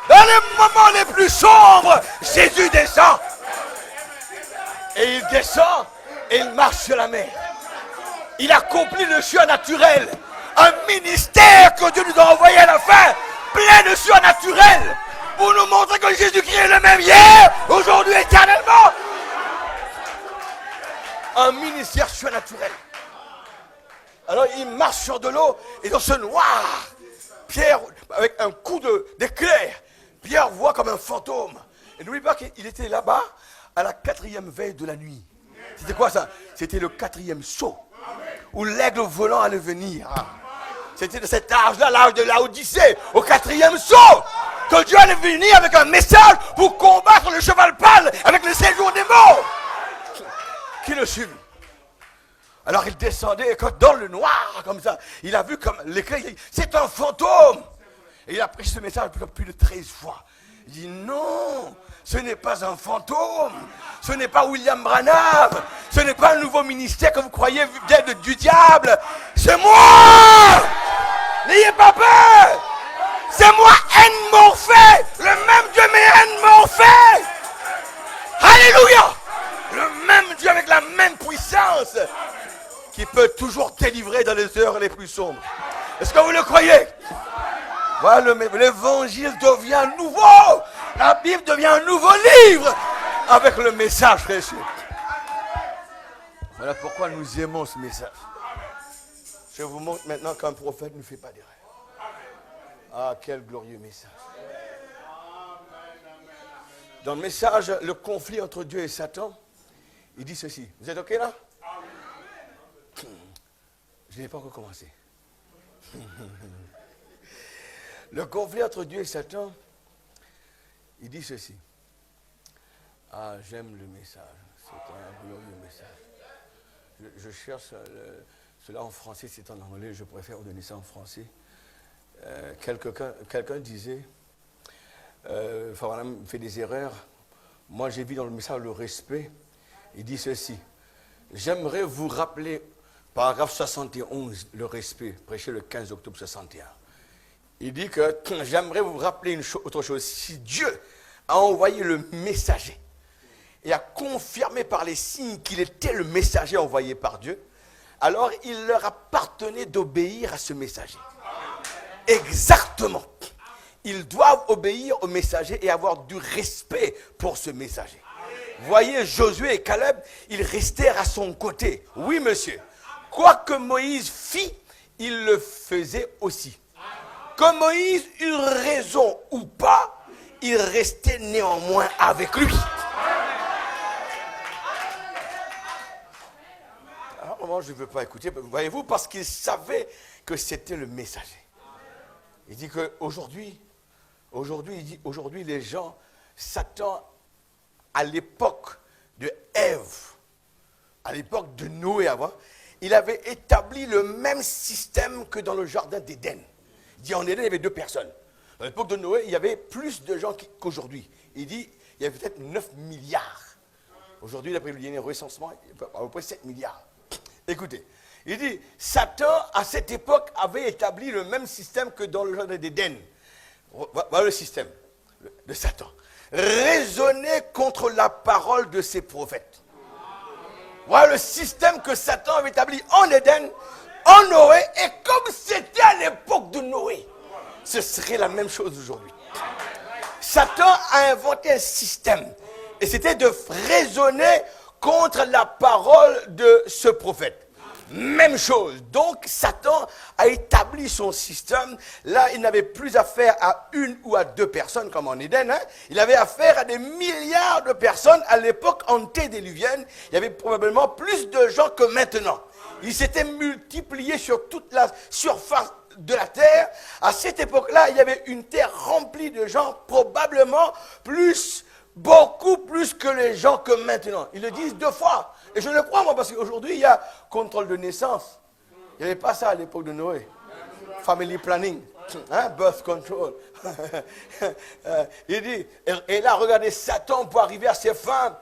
Dans les moments les plus sombres, Jésus descend. Et il descend et il marche sur la mer. Il accomplit le surnaturel. Un ministère que Dieu nous a envoyé à la fin, plein de surnaturel, pour nous montrer que Jésus-Christ est le même hier, aujourd'hui, éternellement. Un ministère surnaturel. Alors il marche sur de l'eau et dans ce noir, Pierre, avec un coup d'éclair, Pierre voit comme un fantôme. Et n'oublie pas qu'il était là-bas à la 4e veille de la nuit. C'était quoi ça? C'était le 4e saut, où l'aigle volant allait venir. C'était de cet âge-là, l'âge de Laodicée, au 4e saut. que Dieu allait venir avec un message pour combattre le cheval pâle avec le séjour des morts. Qui le suit? Alors il descendait dans le noir, comme ça. Il a vu comme l'éclat, c'est un fantôme. Et il a pris ce message plus de 13 fois. Il dit non, ce n'est pas un fantôme. Ce n'est pas William Branham. Ce n'est pas un nouveau ministère que vous croyez vient du diable. C'est moi. N'ayez pas peur. C'est moi, Morphée. Le même Dieu, mais Morphée. Alléluia. Le même Dieu avec la même puissance qui peut toujours délivrer dans les heures les plus sombres. Est-ce que vous le croyez? Voilà, l'évangile devient nouveau. La Bible devient un nouveau livre avec le message précieux. Voilà pourquoi nous aimons ce message. Je vous montre maintenant qu'un prophète ne fait pas d'erreur. Ah, quel glorieux message. Dans le message, le conflit entre Dieu et Satan, il dit ceci. Vous êtes OK là? Je n'ai pas encore commencé. Le conflit entre Dieu et Satan, il dit ceci. Ah, j'aime le message. C'est un glorieux message. Je cherche cela en français, c'est en anglais. Je préfère donner ça en français. Quelqu'un disait, Farah fait des erreurs. Moi, j'ai vu dans le message le respect. Il dit ceci. J'aimerais vous rappeler, paragraphe 71, le respect, prêché le 15 octobre 61. Il dit que j'aimerais vous rappeler autre chose. Si Dieu a envoyé le messager et a confirmé par les signes qu'il était le messager envoyé par Dieu, alors il leur appartenait d'obéir à ce messager. Exactement. Ils doivent obéir au messager et avoir du respect pour ce messager. Voyez, Josué et Caleb, ils restèrent à son côté. Oui, monsieur. Quoi que Moïse fit, il le faisait aussi. Que Moïse eut raison ou pas, il restait néanmoins avec lui. Alors, je ne veux pas écouter, voyez-vous, parce qu'il savait que c'était le messager. Il dit qu'aujourd'hui, les gens, Satan, à l'époque de Ève, à l'époque de Noé avant, il avait établi le même système que dans le jardin d'Éden. Il dit en Éden, il y avait 2 personnes. À l'époque de Noé, il y avait plus de gens qu'aujourd'hui. Il dit, il y avait peut-être 9 milliards. Aujourd'hui, d'après le dernier recensement, il y a à peu près 7 milliards. Écoutez, il dit, Satan, à cette époque, avait établi le même système que dans le jardin d'Éden. Voilà le système de Satan. Raisonner contre la parole de ses prophètes. Voilà le système que Satan avait établi en Éden, en Noé, et comme c'était à l'époque de Noé, ce serait la même chose aujourd'hui. Satan a inventé un système, et c'était de raisonner contre la parole de ce prophète. Même chose. Donc, Satan a établi son système. Là, il n'avait plus affaire à 1 ou à 2 personnes comme en Éden. Il avait affaire à des milliards de personnes. À l'époque antédiluvienne, il y avait probablement plus de gens que maintenant. Ils s'étaient multipliés sur toute la surface de la terre. À cette époque-là, il y avait une terre remplie de gens, probablement beaucoup plus que les gens que maintenant. Ils le disent 2 fois. Et je le crois, moi, parce qu'aujourd'hui, il y a contrôle de naissance. Il n'y avait pas ça à l'époque de Noé. Family planning. Birth control. Il dit, et là, regardez, Satan, pour arriver à ses fins,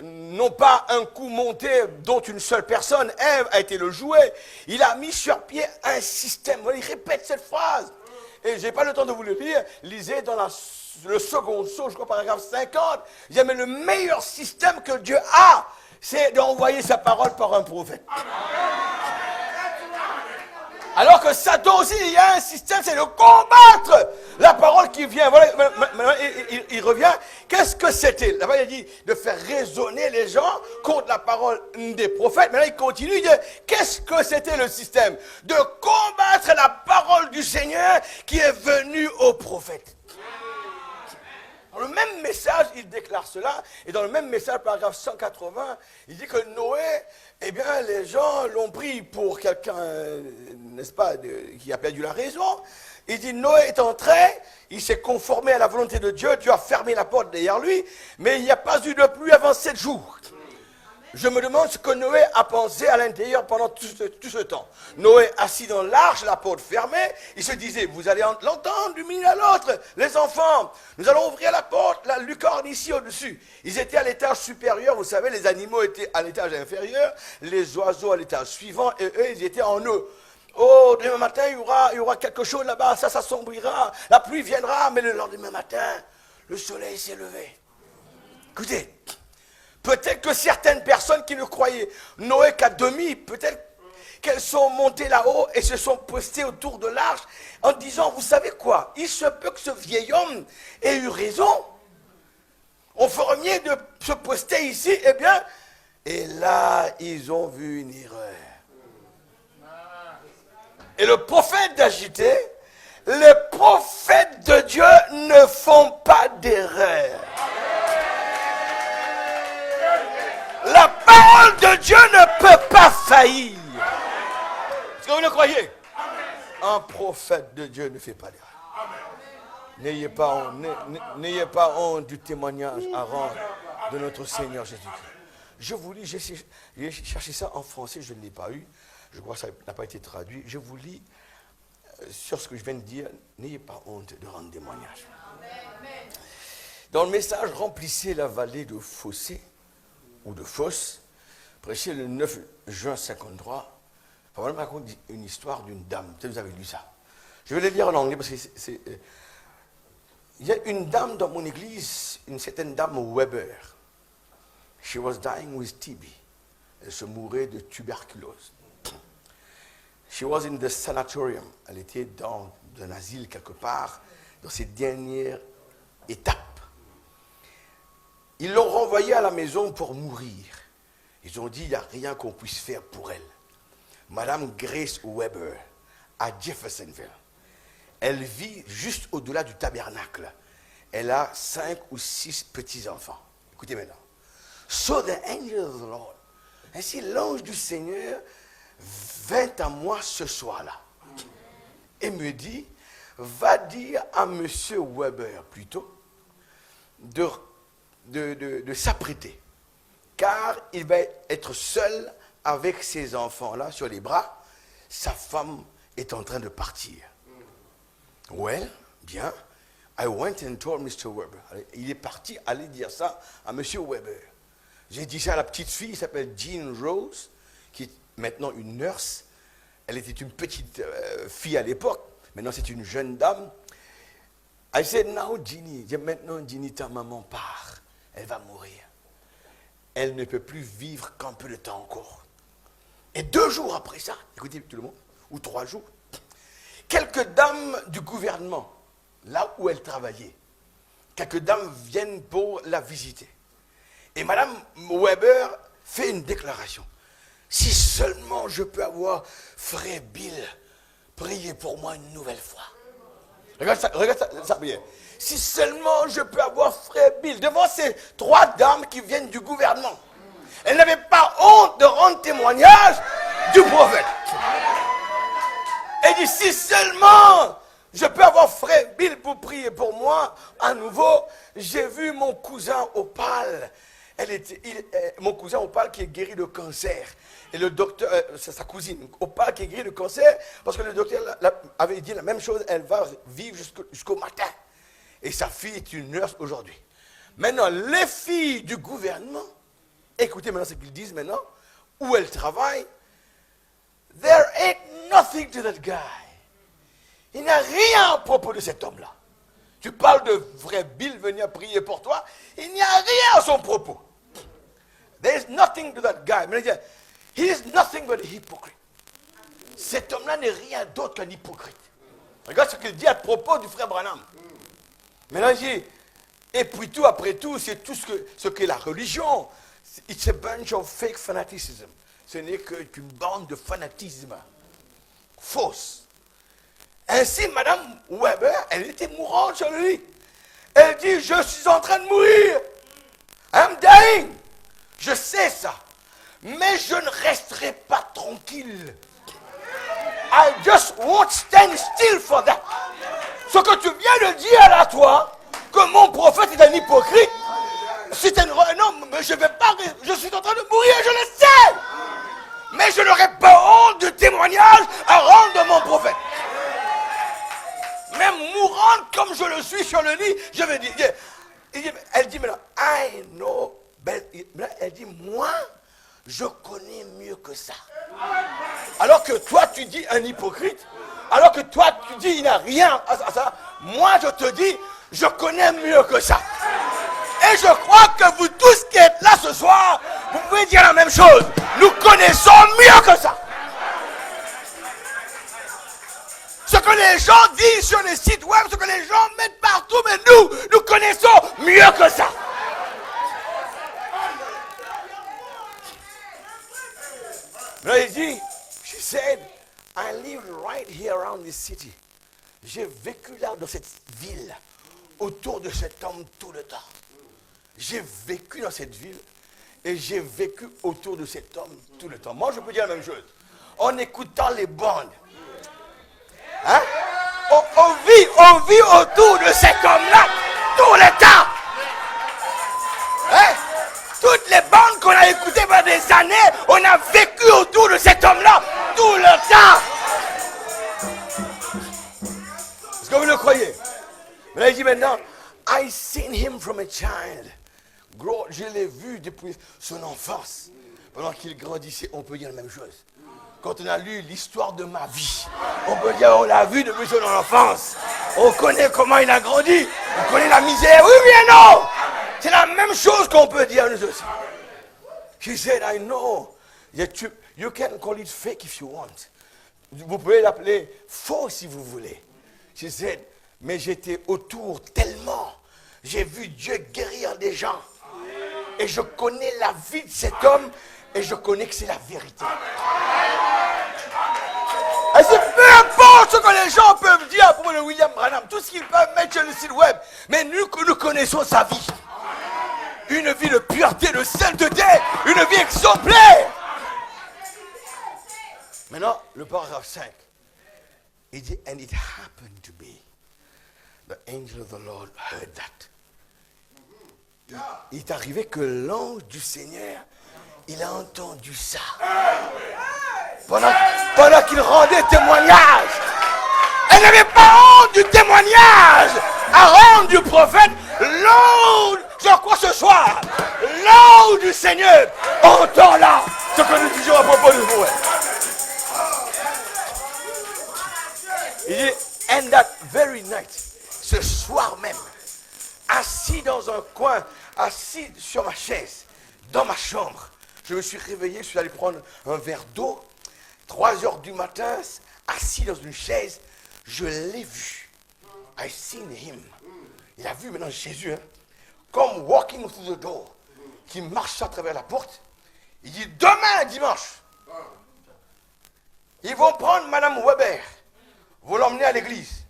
non pas un coup monté dont une seule personne, Ève, a été le jouet. Il a mis sur pied un système. Il répète cette phrase. Et je n'ai pas le temps de vous le lire. Lisez dans le second saut, je crois, paragraphe 50. Il dit, mais le meilleur système que Dieu a, c'est d'envoyer sa parole par un prophète. Alors que Satan aussi, il y a un système, c'est de combattre la parole qui vient. Voilà, maintenant, il revient. Qu'est-ce que c'était? Là-bas, il a dit de faire raisonner les gens contre la parole des prophètes. Maintenant, il continue, il dit, qu'est-ce que c'était le système? De combattre la parole du Seigneur qui est venue aux prophètes. Dans le même message, il déclare cela. Et dans le même message, paragraphe 180, il dit que Noé, eh bien, les gens l'ont pris pour quelqu'un, n'est-ce pas, qui a perdu la raison. Il dit, Noé est entré, il s'est conformé à la volonté de Dieu, Dieu a fermé la porte derrière lui, mais il n'y a pas eu de pluie avant 7 jours. Je me demande ce que Noé a pensé à l'intérieur pendant tout ce temps. Noé assis dans l'arche, la porte fermée, il se disait, vous allez l'entendre d'une minute à l'autre, les enfants, nous allons ouvrir la porte, la lucarne ici au-dessus. Ils étaient à l'étage supérieur, vous savez, les animaux étaient à l'étage inférieur, les oiseaux à l'étage suivant, et eux, ils étaient en eux. Oh, demain matin, il y aura quelque chose là-bas, ça s'assombrira, la pluie viendra, mais le lendemain matin, le soleil s'est levé. Écoutez, peut-être que certaines personnes qui ne croyaient Noé qu'à demi, peut-être qu'elles sont montées là-haut et se sont postées autour de l'arche en disant, vous savez quoi, il se peut que ce vieil homme ait eu raison. On ferait mieux de se poster ici, eh bien, et là, ils ont vu une erreur. Et le prophète d'agiter, les prophètes de Dieu ne font pas d'erreur. La parole de Dieu ne peut pas faillir. Est-ce que vous le croyez? Un prophète de Dieu ne fait pas d'erreur. N'ayez pas honte du témoignage à rendre de notre Seigneur Jésus-Christ. Je vous lis, j'ai cherché ça en français, je ne l'ai pas eu. Je crois que ça n'a pas été traduit. Je vous lis sur ce que je viens de dire. N'ayez pas honte de rendre témoignage. Dans le message, remplissez la vallée de Fossé ou de Fosse, prêché le 9 juin 53. On me raconte une histoire d'une dame. Peut-être vous avez lu ça. Je vais le lire en anglais parce que il y a une dame dans mon église, une certaine dame Weber. She was dying with TB. Elle se mourait de tuberculose. She was in the sanatorium. Elle était dans un asile quelque part, dans ses dernières étapes. Ils l'ont renvoyée à la maison pour mourir. Ils ont dit, il n'y a rien qu'on puisse faire pour elle. Madame Grace Weber, à Jeffersonville. Elle vit juste au-delà du tabernacle. Elle a 5 ou 6 petits-enfants. Écoutez maintenant. So the angel of the Lord. Ainsi l'ange du Seigneur vint à moi ce soir-là et me dit, va dire à M. Weber plutôt de s'apprêter, car il va être seul avec ses enfants-là sur les bras. Sa femme est en train de partir. Well, bien, I went and told Mr. Weber. Il est parti aller dire ça à M. Weber. J'ai dit ça à la petite fille, qui s'appelle Jean Rose, qui est maintenant une nurse. Elle était une petite fille à l'époque. Maintenant, c'est une jeune dame. I said, now, Ginny, maintenant, Ginny, ta maman part. Elle va mourir. Elle ne peut plus vivre qu'un peu de temps encore. Et 2 jours après ça, écoutez tout le monde, ou 3 jours, quelques dames du gouvernement, là où elle travaillait, quelques dames viennent pour la visiter. Et Madame Weber fait une déclaration. Si seulement je peux avoir Frère Bill prier pour moi une nouvelle fois. Regarde ça bien. Si seulement je peux avoir Frère Bill devant ces 3 dames qui viennent du gouvernement. Elle n'avait pas honte de rendre témoignage du prophète. Elle dit, si seulement je peux avoir Frère Bill pour prier pour moi à nouveau. J'ai vu mon cousin Opal. Mon cousin Opal qui est guéri de cancer. Et le docteur, c'est sa cousine, Opal qui est guérie de cancer, parce que le docteur avait dit la même chose, elle va vivre jusqu'au matin. Et sa fille est une nurse aujourd'hui. Maintenant, les filles du gouvernement, écoutez maintenant ce qu'ils disent maintenant, où elles travaillent, there ain't nothing to that guy. Il n'y a rien à propos de cet homme-là. Tu parles de vrai Bill venir prier pour toi, il n'y a rien à son propos. There is nothing to that guy. He is nothing but a hypocrite. Cet homme-là n'est rien d'autre qu'un hypocrite. Regarde ce qu'il dit à propos du frère Branham. Maintenant, il dit, et puis tout, après tout, c'est tout ce qu'est la religion. It's a bunch of fake fanaticism. Ce n'est qu'une bande de fanatisme fausse. Ainsi, Madame Weber, elle était mourante sur le lit. Elle dit, je suis en train de mourir. I'm dying. Je sais ça. Mais je ne resterai pas tranquille. I just won't stand still for that. Ce que tu viens de dire là, toi, que mon prophète est un hypocrite, c'est un... Non, mais je vais pas... Je suis en train de mourir, je le sais. Mais je n'aurai pas honte de témoignage à rendre de mon prophète. Même mourante comme je le suis sur le lit, je vais dire... Elle dit maintenant, I know... Elle dit, moi, je connais mieux que ça. Alors que toi, tu dis un hypocrite. Alors que toi, tu dis, il n'a rien à ça. Moi, je te dis, je connais mieux que ça. Et je crois que vous tous qui êtes là ce soir, vous pouvez dire la même chose. Nous connaissons mieux que ça. Ce que les gens disent sur les sites web, ce que les gens mettent partout, mais nous connaissons mieux que ça. Là, il dit, she said, I lived right here around this city. J'ai vécu là dans cette ville, autour de cet homme tout le temps. J'ai vécu dans cette ville et j'ai vécu autour de cet homme tout le temps. Moi, je peux dire la même chose. En écoutant les bandes, hein? On vit autour de cet homme-là tout le temps. Hein? Toutes les bandes qu'on a écoutées pendant des années, on a vécu autour de cet homme-là tout le temps. Est-ce que vous le croyez? Mais là, il dit maintenant, I seen him from a child. Gros, je l'ai vu depuis son enfance. Pendant qu'il grandissait, on peut dire la même chose. Quand on a lu l'histoire de ma vie, on peut dire on l'a vu depuis son enfance. On connaît comment il a grandi. On connaît la misère. Oui, bien non. C'est la même chose qu'on peut dire nous aussi. She said, I know. You can call it fake if you want. Vous pouvez l'appeler faux si vous voulez. She said, mais j'étais autour tellement. J'ai vu Dieu guérir des gens. Et je connais la vie de cet homme. Et je connais que c'est la vérité. Et c'est peu importe ce que les gens peuvent dire à propos de William Branham. Tout ce qu'ils peuvent mettre sur le site web. Mais nous connaissons sa vie. Une vie de pureté, de sainteté. Une vie exemplaire. Maintenant, le paragraphe 5. Il dit, and it happened to be. The angel of the Lord heard that. Il est arrivé que l'ange du Seigneur, il a entendu ça. Pendant qu'il rendait témoignage. Elle n'avait pas honte du témoignage à rendre du prophète. L'ange, je crois ce soir, l'ange du Seigneur entend là ce que nous disions à propos de vous. Il dit, and that very night, ce soir même, assis dans un coin, assis sur ma chaise, dans ma chambre, je me suis réveillé, je suis allé prendre un verre d'eau, 3 heures du matin, assis dans une chaise, je l'ai vu. I seen him. Il a vu maintenant Jésus, hein, comme walking through the door, qui marche à travers la porte. Il dit, demain, dimanche, ils vont prendre Madame Weber, vont l'emmener à l'église.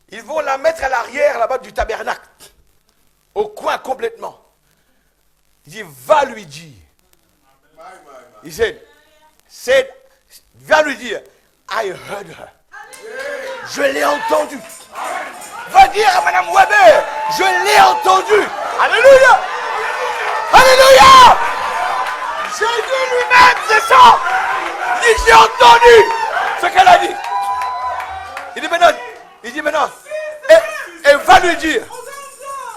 Ils vont la mettre à l'arrière, là-bas du tabernacle, au coin complètement. Il dit, va lui dire. Il said, va lui dire, I heard her. Je l'ai entendu. Va dire à Madame Weber, je l'ai entendu. Alléluia. Alléluia. Jésus lui-même, c'est ça. Il dit, j'ai entendu ce qu'elle a dit. Il dit maintenant, et va lui dire,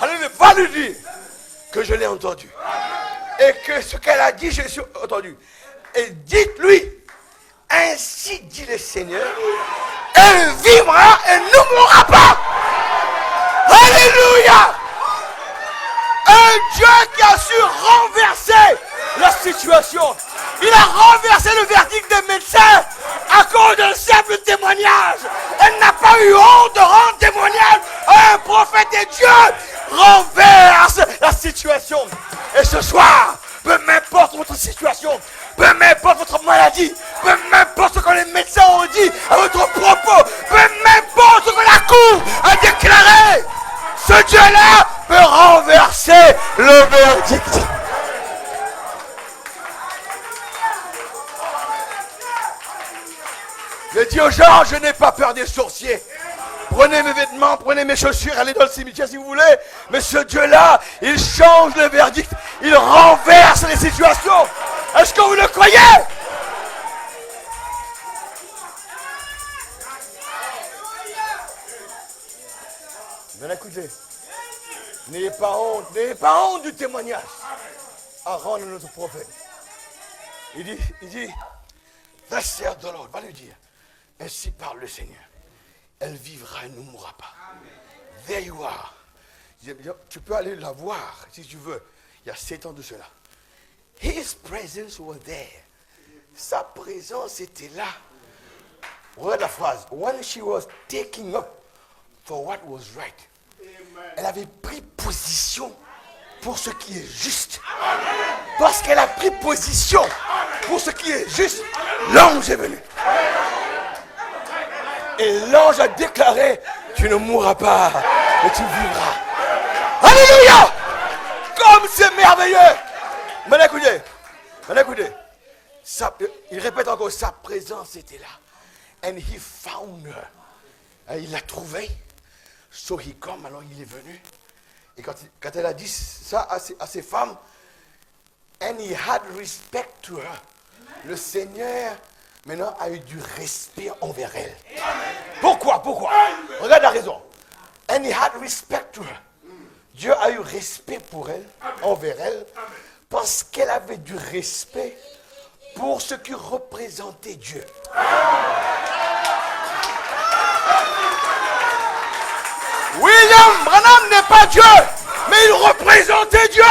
alléluia, va lui dire que je l'ai entendu. Et que ce qu'elle a dit, je l'ai entendu. Et dites-lui, ainsi dit le Seigneur, elle vivra et ne mourra pas. Alléluia. Un Dieu qui a su renverser la situation. Il a renversé le verdict des médecins à cause d'un simple témoignage. Elle n'a pas eu honte de rendre témoignage à un prophète et Dieu renverse la situation. Et ce soir, peu m'importe votre situation, peu m'importe votre maladie, peu m'importe ce que les médecins ont dit à votre propos, peu m'importe ce que la cour a déclaré, ce Dieu-là peut renverser le verdict. Je dis aux gens, je n'ai pas peur des sorciers. Prenez mes vêtements, prenez mes chaussures, allez dans le cimetière si vous voulez. Mais ce Dieu-là, il change le verdict. Il renverse les situations. Est-ce que vous le croyez? Bien écoutez. N'ayez pas honte du témoignage. Aaron, notre prophète. Il dit, thus saith the Lord, va lui dire, ainsi parle le Seigneur. Elle vivra et ne mourra pas. There you are. Tu peux aller la voir si tu veux. Il y a 7 ans de cela. His presence was there. Sa présence était là. Regarde la phrase. When she was taking up for what was right. Elle avait pris position pour ce qui est juste. Parce qu'elle a pris position pour ce qui est juste, l'ange est venu. Et l'ange a déclaré, tu ne mourras pas, mais tu vivras. Alléluia! Comme c'est merveilleux! Mais écoutez. Il répète encore, sa présence était là. And he found her. Et il l'a trouvée. So he come, alors il est venu. Et quand elle a dit ça à ses femmes, and he had respect to her. Le Seigneur, maintenant, a eu du respect envers elle. Pourquoi? Regarde la raison. And he had respect to her. Dieu a eu respect pour elle, envers elle, parce qu'elle avait du respect pour ce qui représentait Dieu. William Branham n'est pas Dieu, mais il représentait Dieu.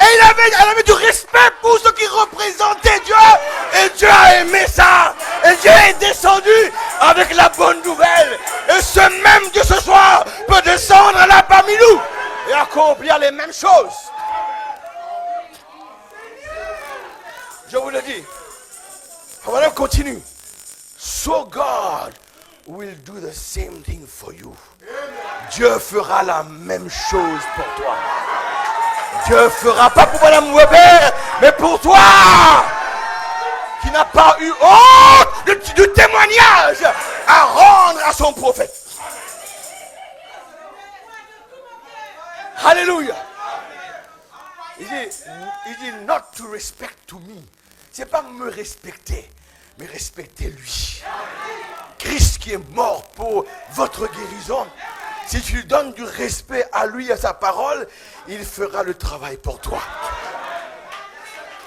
Et elle avait du respect pour ce qui représentait Dieu. Et Dieu a aimé ça. Et Dieu est descendu avec la bonne nouvelle. Et ce même Dieu ce soir peut descendre là parmi nous et accomplir les mêmes choses. Je vous le dis. Voilà, continue. So God will do the same thing for you. Dieu fera la même chose pour toi. Dieu fera pas pour Madame Weber, mais pour toi, qui n'a pas eu honte du témoignage à rendre à son prophète. Alléluia. Il dit not to respect to me. C'est pas me respecter, mais respecter lui. Christ qui est mort pour votre guérison. Si tu lui donnes du respect à lui, à sa parole, il fera le travail pour toi.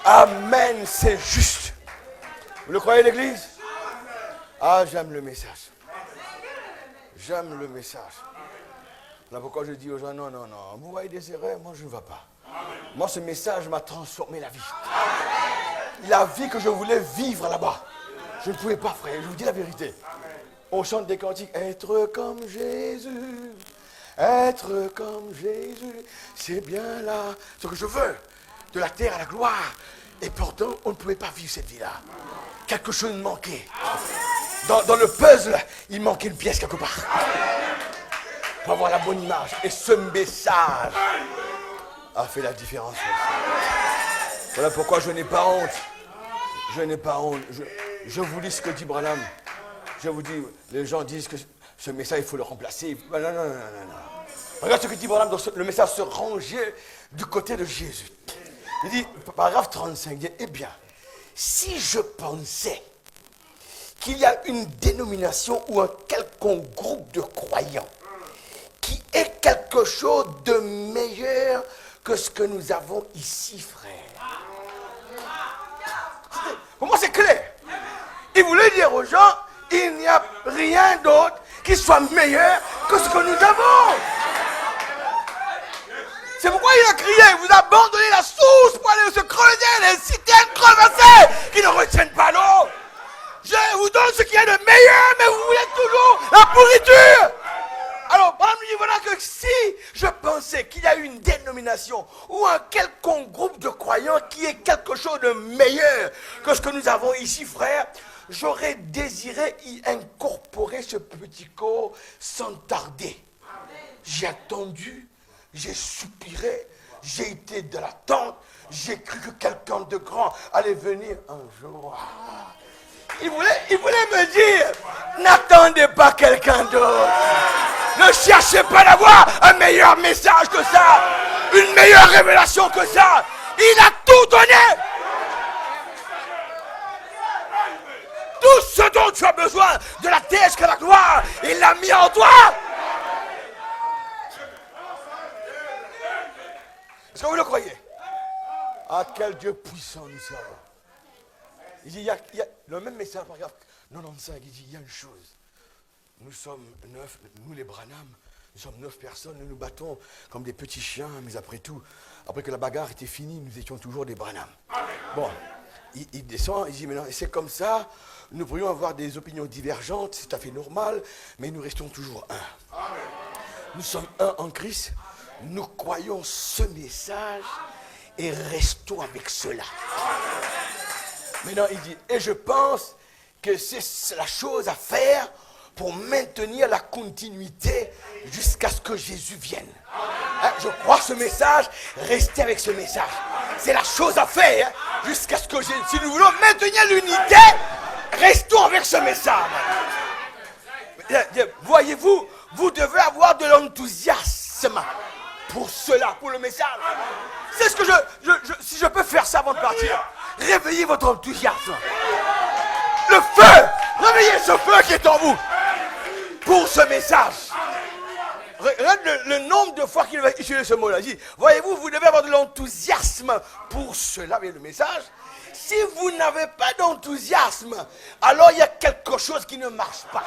Amen, c'est juste. Vous le croyez, l'église? Ah, j'aime le message. J'aime le message. Là, pourquoi je dis aux gens, non, vous voyez des erreurs, moi je ne vais pas. Moi, ce message m'a transformé la vie. La vie que je voulais vivre là-bas. Je ne pouvais pas, frère, je vous dis la vérité. On chante des cantiques, être comme Jésus, c'est bien là, ce que je veux, de la terre à la gloire. Et pourtant, on ne pouvait pas vivre cette vie-là. Quelque chose manquait. Dans le puzzle, il manquait une pièce quelque part. Pour avoir la bonne image. Et ce message a fait la différence. Voilà pourquoi je n'ai pas honte. Je vous dis ce que dit Branham. Je vous dis, les gens disent que ce message, il faut le remplacer. Non. Regarde ce que dit Branham, le message se rangeait du côté de Jésus. Il dit, paragraphe 35, il dit, eh bien, si je pensais qu'il y a une dénomination ou un quelconque groupe de croyants qui est quelque chose de meilleur que ce que nous avons ici, frère. Pour moi, c'est clair. Il voulait dire aux gens, il n'y a rien d'autre qui soit meilleur que ce que nous avons. C'est pourquoi il a crié, vous abandonnez la source pour aller se creuser les citernes crevassées qui ne retiennent pas l'eau. Je vous donne ce qu'il y a de meilleur, mais vous voulez toujours la pourriture. Alors, Branham dit, voilà que si je pensais qu'il y a une dénomination ou un quelconque groupe de croyants qui est quelque chose de meilleur que ce que nous avons ici, frère, j'aurais désiré y incorporer ce petit corps sans tarder. J'ai attendu, j'ai soupiré, j'ai été de l'attente, j'ai cru que quelqu'un de grand allait venir un jour. Il voulait me dire, n'attendez pas quelqu'un d'autre. Ne cherchez pas d'avoir un meilleur message que ça, une meilleure révélation que ça. Il a tout donné. Tout ce dont tu as besoin, de la terre jusqu'à la gloire, il l'a mis en toi. Est-ce que vous le croyez? Ah, quel Dieu puissant nous sommes. Il dit, il y a le même message, paragraphe 95, il dit, il y a une chose. Nous sommes 9, nous les Branham, nous sommes 9 personnes, nous nous battons comme des petits chiens, mais après tout, après que la bagarre était finie, nous étions toujours des Branham. Bon, il descend, il dit, mais non, c'est comme ça, nous pourrions avoir des opinions divergentes, c'est tout à fait normal, mais nous restons toujours un. Nous sommes un en Christ, nous croyons ce message et restons avec cela. Maintenant, il dit, et je pense que c'est la chose à faire pour maintenir la continuité jusqu'à ce que Jésus vienne. Hein, je crois ce message, restez avec ce message. C'est la chose à faire jusqu'à ce que Jésus... Si nous voulons maintenir l'unité, restons avec ce message. Voyez-vous, vous devez avoir de l'enthousiasme pour cela, pour le message. C'est ce que si je peux faire ça avant de partir, réveillez votre enthousiasme. Le feu, réveillez ce feu qui est en vous pour ce message. Regarde le nombre de fois qu'il va utiliser ce mot-là. Il dit, voyez-vous, vous devez avoir de l'enthousiasme pour cela, voyez le message. Si vous n'avez pas d'enthousiasme, alors il y a quelque chose qui ne marche pas.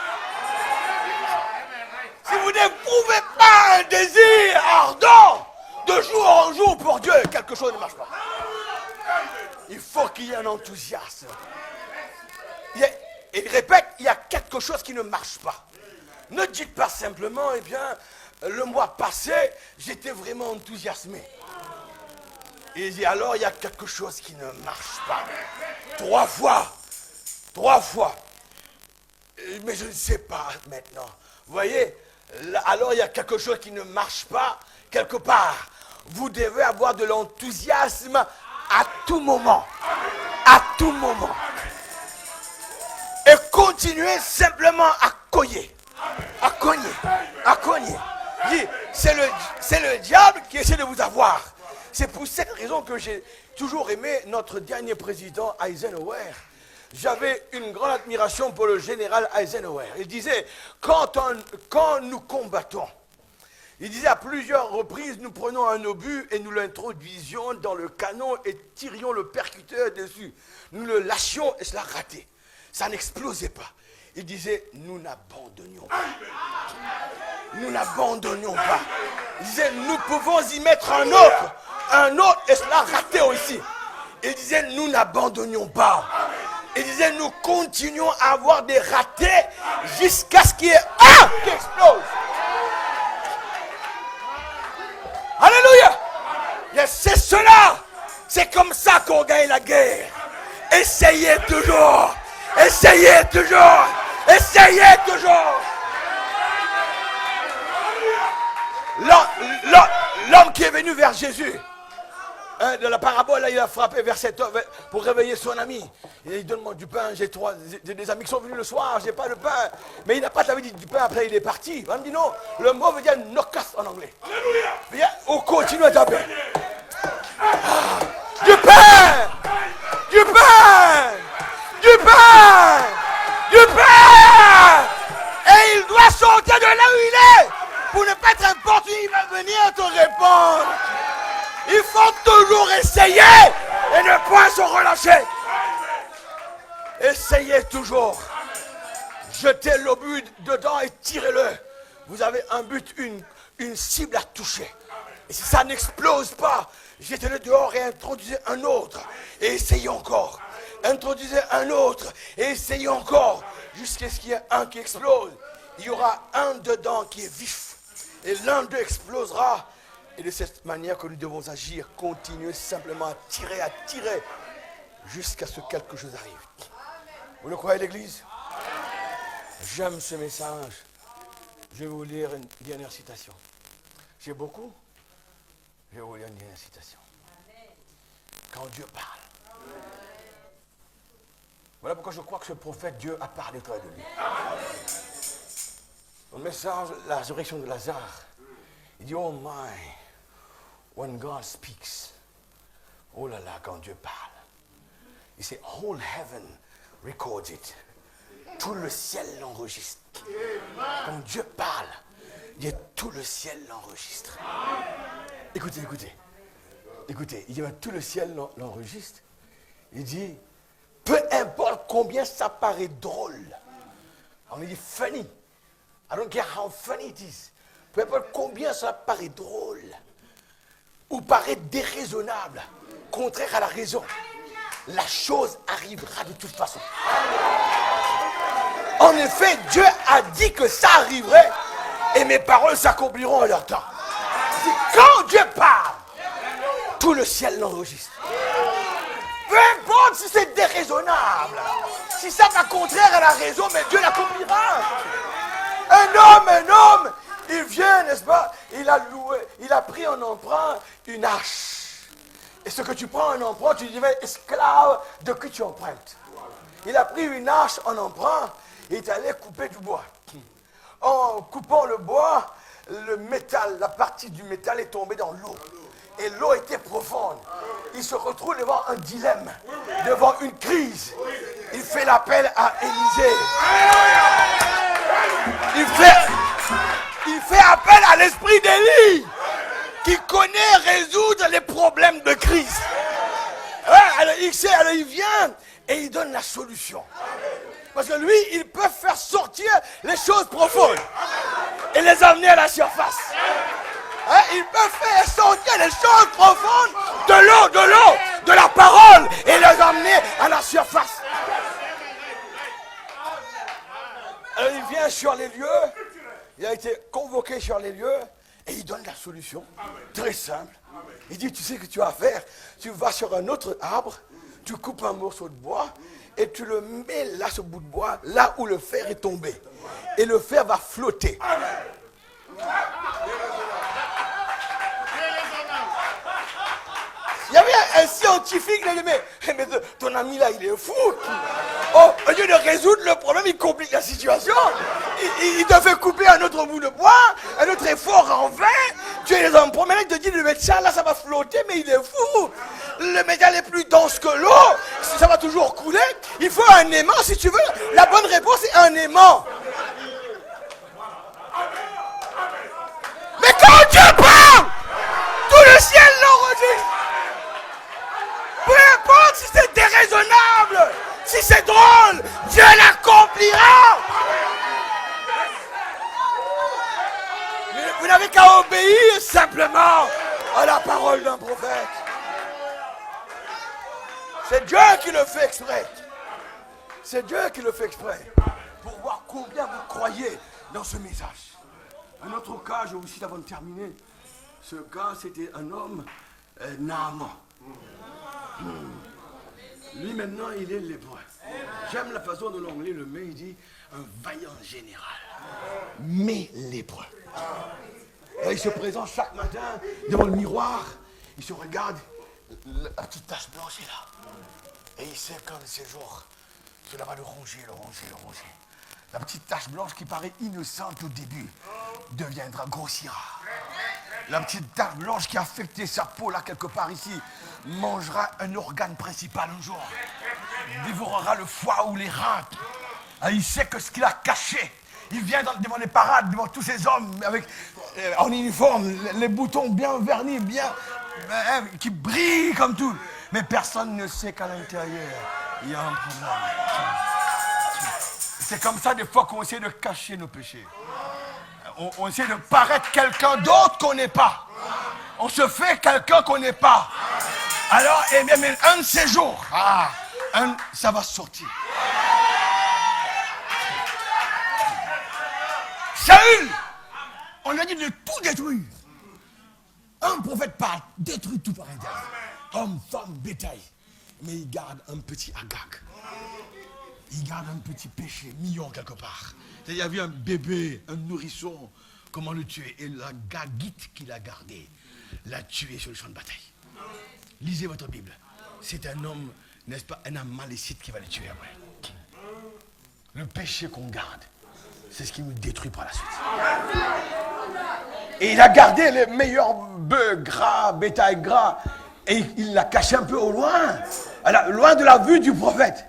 Si vous n'éprouvez pas un désir ardent de jour en jour pour Dieu, quelque chose ne marche pas. Il faut qu'il y ait un enthousiasme. Et il répète, il y a quelque chose qui ne marche pas. Ne dites pas simplement, eh bien, le mois passé, j'étais vraiment enthousiasmé. Et il dit, alors il y a quelque chose qui ne marche pas. 3 fois. Mais je ne sais pas maintenant. Vous voyez, là, alors il y a quelque chose qui ne marche pas quelque part. Vous devez avoir de l'enthousiasme à tout moment. À tout moment. Et continuez simplement à cogner. À cogner. C'est le diable qui essaie de vous avoir. C'est pour cette raison que j'ai toujours aimé notre dernier président Eisenhower. J'avais une grande admiration pour le général Eisenhower. Il disait, quand nous combattons, il disait à plusieurs reprises, nous prenons un obus et nous l'introduisions dans le canon et tirions le percuteur dessus. Nous le lâchions et cela ratait. Ça n'explosait pas. Il disait, nous n'abandonnions pas. Nous n'abandonnions pas. Il disait, nous pouvons y mettre un autre et cela ratait aussi. Il disait, nous n'abandonnions pas. Il disait, nous continuons à avoir des ratés jusqu'à ce qu'il y ait un qui explose. Alléluia. C'est cela. C'est comme ça qu'on gagne la guerre. Essayez toujours. L'homme qui est venu vers Jésus, de la parabole, là, il a frappé vers cet homme pour réveiller son ami. Il dit, donne-moi du pain, j'ai des amis qui sont venus le soir, j'ai pas de pain. Mais il n'a pas dit du pain, après il est parti. Il me dit non, le mot veut dire knock-off en anglais. Viens, on continue à taper. Du pain. Et il doit sortir de là où il est pour ne pas être importuné, il va venir te répondre. Il faut toujours essayer et ne pas se relâcher. Essayez toujours. Jetez l'obus dedans et tirez-le. Vous avez un but, une cible à toucher. Et si ça n'explose pas, jetez-le dehors et introduisez un autre. Et essayez encore. Introduisez un autre et essayez encore. Jusqu'à ce qu'il y ait un qui explose. Il y aura un dedans qui est vif. Et l'un d'eux explosera. Et de cette manière que nous devons agir, continuer simplement à tirer, jusqu'à ce que quelque chose arrive. Vous le croyez, l'Église? J'aime ce message. Je vais vous lire une dernière citation. J'ai beaucoup. Je vais vous lire une dernière citation. Quand Dieu parle, Voilà pourquoi je crois que ce prophète, Dieu a parlé au travers de lui. Au message, la résurrection de Lazare, il dit, oh my, when God speaks, oh là là, quand Dieu parle, il dit, whole heaven records it. Tout le ciel l'enregistre. Quand Dieu parle, il dit, tout le ciel l'enregistre. Écoutez, écoutez. Écoutez, il dit, tout le ciel l'enregistre. Il dit, peu importe combien ça paraît drôle. On dit funny. I don't care how funny it is. Peu importe combien ça paraît drôle. Ou paraît déraisonnable. Contraire à la raison. La chose arrivera de toute façon. En effet, Dieu a dit que ça arriverait. Et mes paroles s'accompliront à leur temps. Quand Dieu parle, tout le ciel l'enregistre. Peu importe si c'est déraisonnable, si ça va contraire à la raison, mais Dieu l'accomplira. Un homme, il vient, n'est-ce pas, il a pris en emprunt une hache. Et ce que tu prends en emprunt, tu deviens esclave de qui tu empruntes. Il a pris une hache en emprunt et il est allé couper du bois. En coupant le bois, le métal, la partie du métal est tombée dans l'eau. Et l'eau était profonde. Il se retrouve devant un dilemme, devant une crise. Il fait l'appel à Élisée. Il fait appel à l'esprit d'Élie, qui connaît résoudre les problèmes de crise. Alors il vient et il donne la solution. Parce que lui, il peut faire sortir les choses profondes et les amener à la surface. Il peut faire sortir les choses profondes de l'eau, de la parole et les amener à la surface. Alors il vient sur les lieux, il a été convoqué sur les lieux et il donne la solution. Très simple. Il dit, tu sais ce que tu vas faire? Tu vas sur un autre arbre, tu coupes un morceau de bois et tu le mets là, ce bout de bois, là où le fer est tombé. Et le fer va flotter. Il y avait un scientifique, il a dit, mais ton ami là, il est fou. Oh, au lieu de résoudre le problème, il complique la situation. Il te fait couper un autre bout de bois, un autre effort en vain. Tu es les emprunts. Maintenant, il te dit, le médecin là, ça va flotter, mais il est fou. Le métal est plus dense que l'eau. Ça va toujours couler. Il faut un aimant, si tu veux. La bonne réponse est un aimant. Mais quand Dieu parle, tout le ciel l'enregistre. Peu importe si c'est déraisonnable, si c'est drôle, Dieu l'accomplira. Vous n'avez qu'à obéir simplement à la parole d'un prophète. C'est Dieu qui le fait exprès. C'est Dieu qui le fait exprès. Pour voir combien vous croyez dans ce message. Un autre cas, je vous cite avant de terminer. Ce cas, c'était un homme, Naaman. Lui maintenant il est lépreux. J'aime la façon dont l'anglais le met, il dit un vaillant général, mais lépreux. Et il se présente chaque matin devant le miroir, il se regarde, la petite tache blanche est là. Et il sait comme ces jours, cela va le ronger. La petite tache blanche qui paraît innocente au début deviendra grossira. La petite tache blanche qui a affecté sa peau là quelque part ici mangera un organe principal un jour. Dévorera le foie ou les reins. Et il sait que ce qu'il a caché. Il vient devant les parades, devant tous ces hommes en uniforme, les boutons bien vernis, qui brillent comme tout. Mais personne ne sait qu'à l'intérieur, il y a un problème. C'est comme ça des fois qu'on essaie de cacher nos péchés. On essaie de paraître quelqu'un d'autre qu'on n'est pas. On se fait quelqu'un qu'on n'est pas. Alors, et même un de ces jours, ça va sortir. Saül, on a dit de tout détruire. Un prophète parle, détruit tout par intérieur. Homme, femme, bétail. Mais il garde un petit Agag. Il garde un petit péché mignon quelque part. Il y avait un bébé, un nourrisson. Comment le tuer? Et la Gagite qu'il a gardé l'a tué sur le champ de bataille. Lisez votre Bible. C'est un homme, n'est-ce pas, un homme malécite qui va le tuer après. Le péché qu'on garde, c'est ce qui nous détruit par la suite. Et il a gardé les meilleurs bœufs gras, bétail gras, et il l'a caché un peu au loin, loin de la vue du prophète.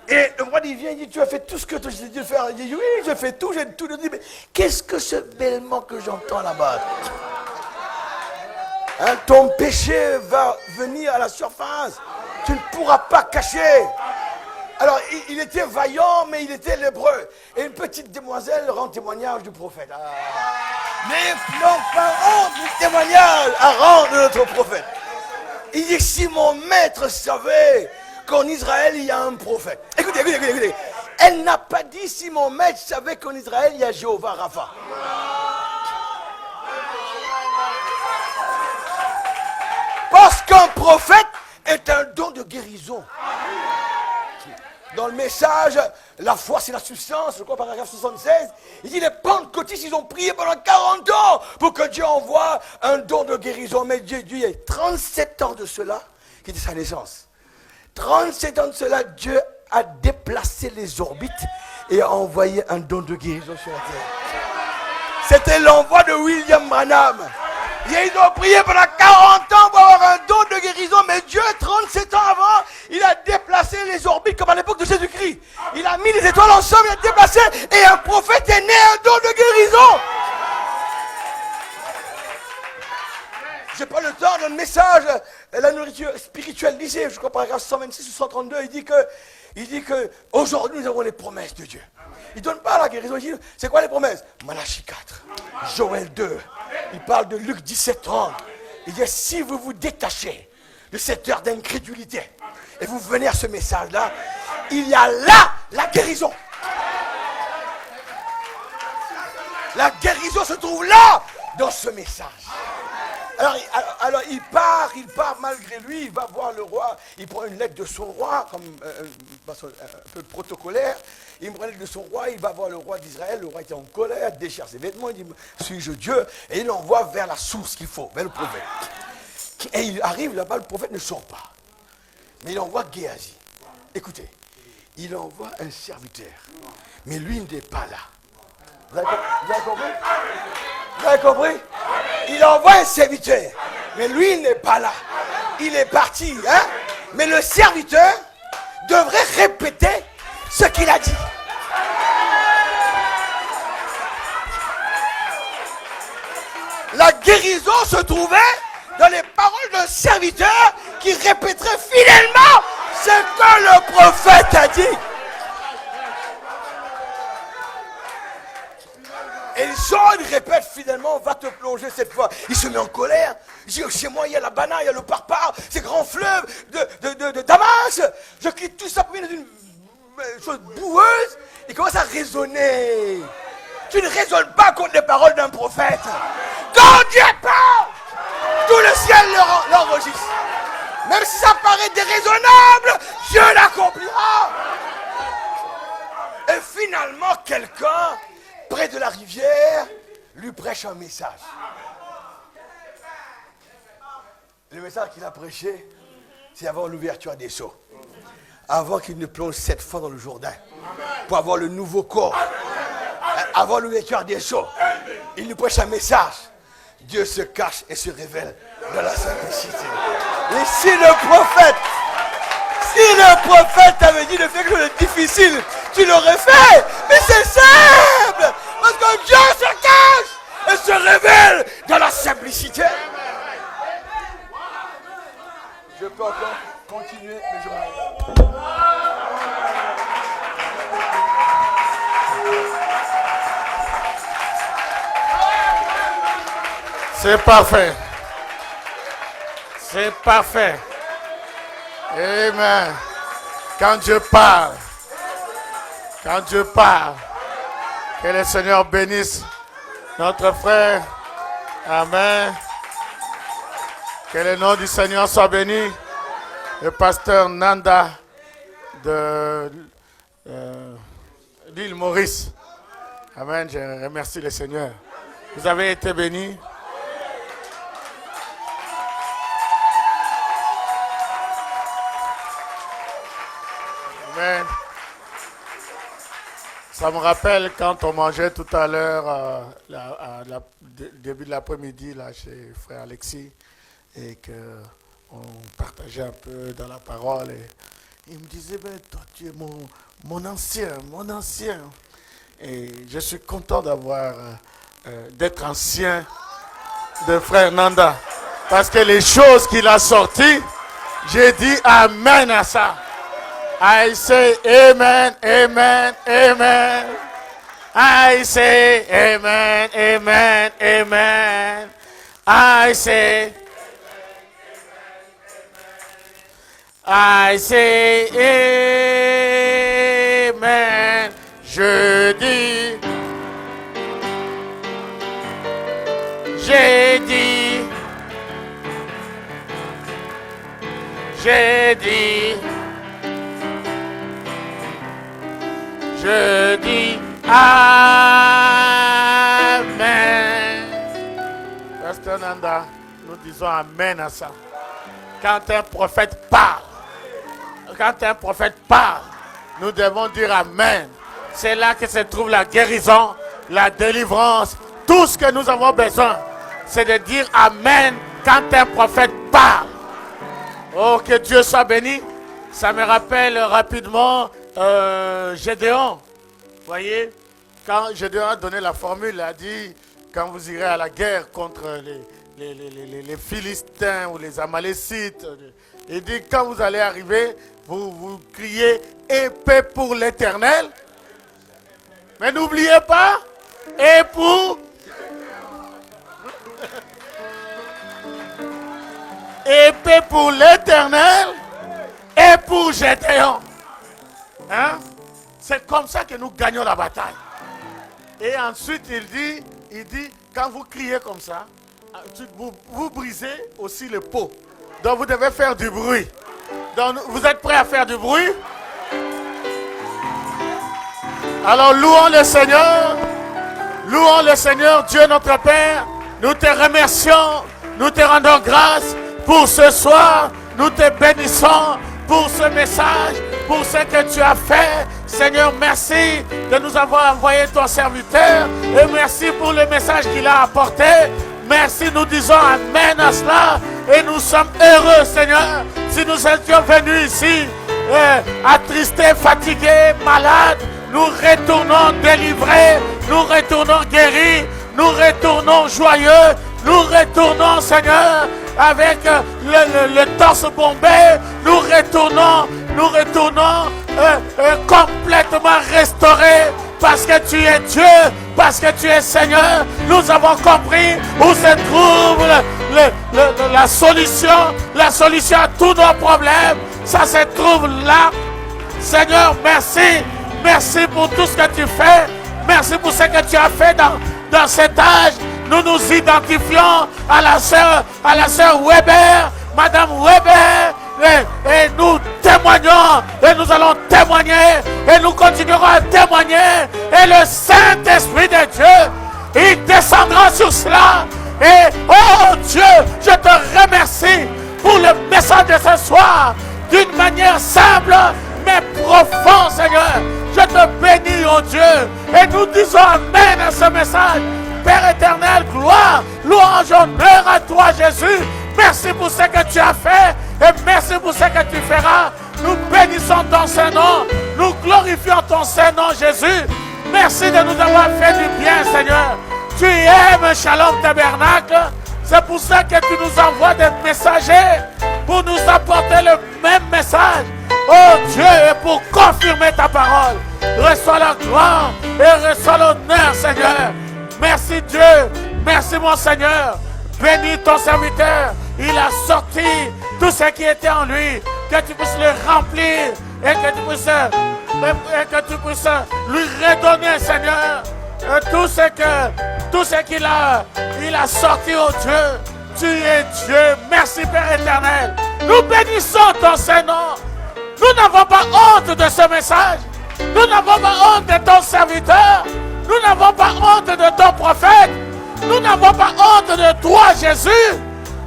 Et le roi, il vient, il dit, tu as fait tout ce que tu as dit de faire. Il dit, oui, j'ai fait tout, j'ai tout dit, mais qu'est-ce que ce bêlement que j'entends là-bas? Hein, ton péché va venir à la surface. Tu ne pourras pas cacher. Alors, il était vaillant, mais il était lépreux. Et une petite demoiselle rend témoignage du prophète. Mais non pas honte du témoignage à rendre de notre prophète. Il dit, si mon maître savait qu'en Israël, il y a un prophète. Écoutez. Elle n'a pas dit, si mon maître savait qu'en Israël, il y a Jéhovah Rapha. Parce qu'un prophète est un don de guérison. Dans le message, la foi c'est la substance, je crois paragraphe 76, il dit les pentecôtistes, ils ont prié pendant 40 ans pour que Dieu envoie un don de guérison. Mais Dieu, il y a 37 ans de cela, qui était sa naissance. 37 ans de cela, Dieu a déplacé les orbites et a envoyé un don de guérison sur la terre. C'était l'envoi de William Branham. Et ils ont prié pendant 40 ans pour avoir un don de guérison, mais Dieu, 37 ans avant, il a déplacé les orbites comme à l'époque de Jésus-Christ. Il a mis les étoiles ensemble, il a déplacé, et un prophète est né, un don de guérison. Je prends le temps dans le message, la nourriture spirituelle, lisez, je crois paragraphe 126 ou 132, il dit que aujourd'hui nous avons les promesses de Dieu. Il ne donne pas la guérison, il dit, c'est quoi les promesses? Malachie 4, Joël 2, il parle de Luc 17, 30. Il dit, si vous vous détachez de cette heure d'incrédulité et vous venez à ce message-là, il y a là la guérison. La guérison se trouve là, dans ce message. Alors il part malgré lui, il va voir le roi, il prend une lettre de son roi, comme un peu protocolaire, il prend une lettre de son roi, il va voir le roi d'Israël, le roi était en colère, déchire ses vêtements, il dit, suis-je Dieu? Et il l'envoie vers la source qu'il faut, vers le prophète. Et il arrive là-bas, le prophète ne sort pas. Mais il envoie Géasi. Écoutez, il envoie un serviteur, mais lui n'est pas là. Vous avez compris? Vous avez compris? Il envoie un serviteur, mais lui il n'est pas là. Il est parti, hein? Mais le serviteur devrait répéter ce qu'il a dit. La guérison se trouvait dans les paroles d'un serviteur qui répéterait fidèlement ce que le prophète a dit. Et il sort, il répète fidèlement, on va te plonger cette fois. Il se met en colère. Il dit, chez moi, il y a la banane, il y a le parpar, ces grands fleuves de Damas. Je quitte tout ça pour venir dans une chose boueuse. Il commence à raisonner. Tu ne raisonnes pas contre les paroles d'un prophète. Quand Dieu parle, tout le ciel l'enregistre. Même si ça paraît déraisonnable, Dieu l'accomplira. Et finalement, quelqu'un, près de la rivière, lui prêche un message. Le message qu'il a prêché, c'est avant l'ouverture des seaux. Avant qu'il ne plonge 7 fois dans le Jourdain. Pour avoir le nouveau corps. Avant l'ouverture des seaux. Il nous prêche un message. Dieu se cache et se révèle dans la simplicité. Et si le prophète avait dit de faire quelque chose de difficile, tu l'aurais fait. Mais c'est simple. Parce que Dieu se cache et se révèle dans la simplicité. Je peux encore continuer, mais je m'arrête. C'est parfait. C'est parfait. Amen. Quand Dieu parle, que le Seigneur bénisse notre frère. Amen. Que le nom du Seigneur soit béni. Le pasteur Nanda de l'île Maurice. Amen. Je remercie le Seigneur. Vous avez été bénis. Amen. Ça me rappelle quand on mangeait tout à l'heure, début de l'après-midi, là, chez frère Alexis, et qu'on partageait un peu dans la parole. Et il me disait, ben, toi, tu es mon ancien. Et je suis content d'être ancien de frère Nanda. Parce que les choses qu'il a sorties, j'ai dit amen à ça. I say amen, amen, amen. I say amen, amen, amen. I say amen. Je dis, j'ai dit, je dis amen. Pasteur Nanda, nous disons amen à ça. Quand un prophète parle, nous devons dire amen. C'est là que se trouve la guérison, la délivrance. Tout ce que nous avons besoin, c'est de dire amen quand un prophète parle. Oh, que Dieu soit béni. Ça me rappelle rapidement Gédéon. Vous voyez, quand Gédéon a donné la formule, il a dit, quand vous irez à la guerre contre les Philistins ou les Amalécites, il dit, quand vous allez arriver, vous criez épée pour l'Éternel. Mais n'oubliez pas, et pour... épée pour l'Éternel et pour Gédéon. Hein? C'est comme ça que nous gagnons la bataille. Et ensuite, il dit, quand vous criez comme ça, vous brisez aussi le pot. Donc vous devez faire du bruit. Donc vous êtes prêts à faire du bruit? Alors louons le Seigneur, Dieu notre Père. Nous te remercions, nous te rendons grâce pour ce soir. Nous te bénissons pour ce message, pour ce que tu as fait. Seigneur, merci de nous avoir envoyé ton serviteur et merci pour le message qu'il a apporté. Merci, nous disons amen à cela et nous sommes heureux, Seigneur. Si nous étions venus ici attristés, fatigués, malades, nous retournons délivrés, nous retournons guéris, nous retournons joyeux, nous retournons, Seigneur, avec le torse bombé, nous retournons complètement restaurés, parce que tu es Dieu, parce que tu es Seigneur. Nous avons compris où se trouve la solution à tous nos problèmes. Ça se trouve là. Seigneur, merci. Merci pour tout ce que tu fais. Merci pour ce que tu as fait dans cet âge. Nous nous identifions à la sœur Weber, Madame Weber, et nous témoignons, et nous allons témoigner, et nous continuerons à témoigner, et le Saint-Esprit de Dieu, il descendra sur cela, et oh Dieu, je te remercie pour le message de ce soir, d'une manière simple, mais profonde, Seigneur. Je te bénis, oh Dieu, et nous disons amen à ce message. Père éternel, gloire, louange, honneur à toi, Jésus. Merci pour ce que tu as fait et merci pour ce que tu feras. Nous bénissons ton Saint-Nom, nous glorifions ton Saint-Nom, Jésus. Merci de nous avoir fait du bien, Seigneur. Tu aimes Shalom Tabernacle. C'est pour ça que tu nous envoies des messagers pour nous apporter le même message. Oh Dieu, et pour confirmer ta parole. Reçois la gloire et reçois l'honneur, Seigneur. Merci Dieu, merci mon Seigneur. Bénis ton serviteur. Il a sorti tout ce qui était en lui. Que tu puisses le remplir et que tu puisses lui redonner, Seigneur, tout ce qu'il a sorti, oh Dieu. Tu es Dieu. Merci Père éternel. Nous bénissons ton Saint-Nom. Nous n'avons pas honte de ce message. Nous n'avons pas honte de ton serviteur. Nous n'avons pas honte de ton prophète. Nous n'avons pas honte de toi, Jésus.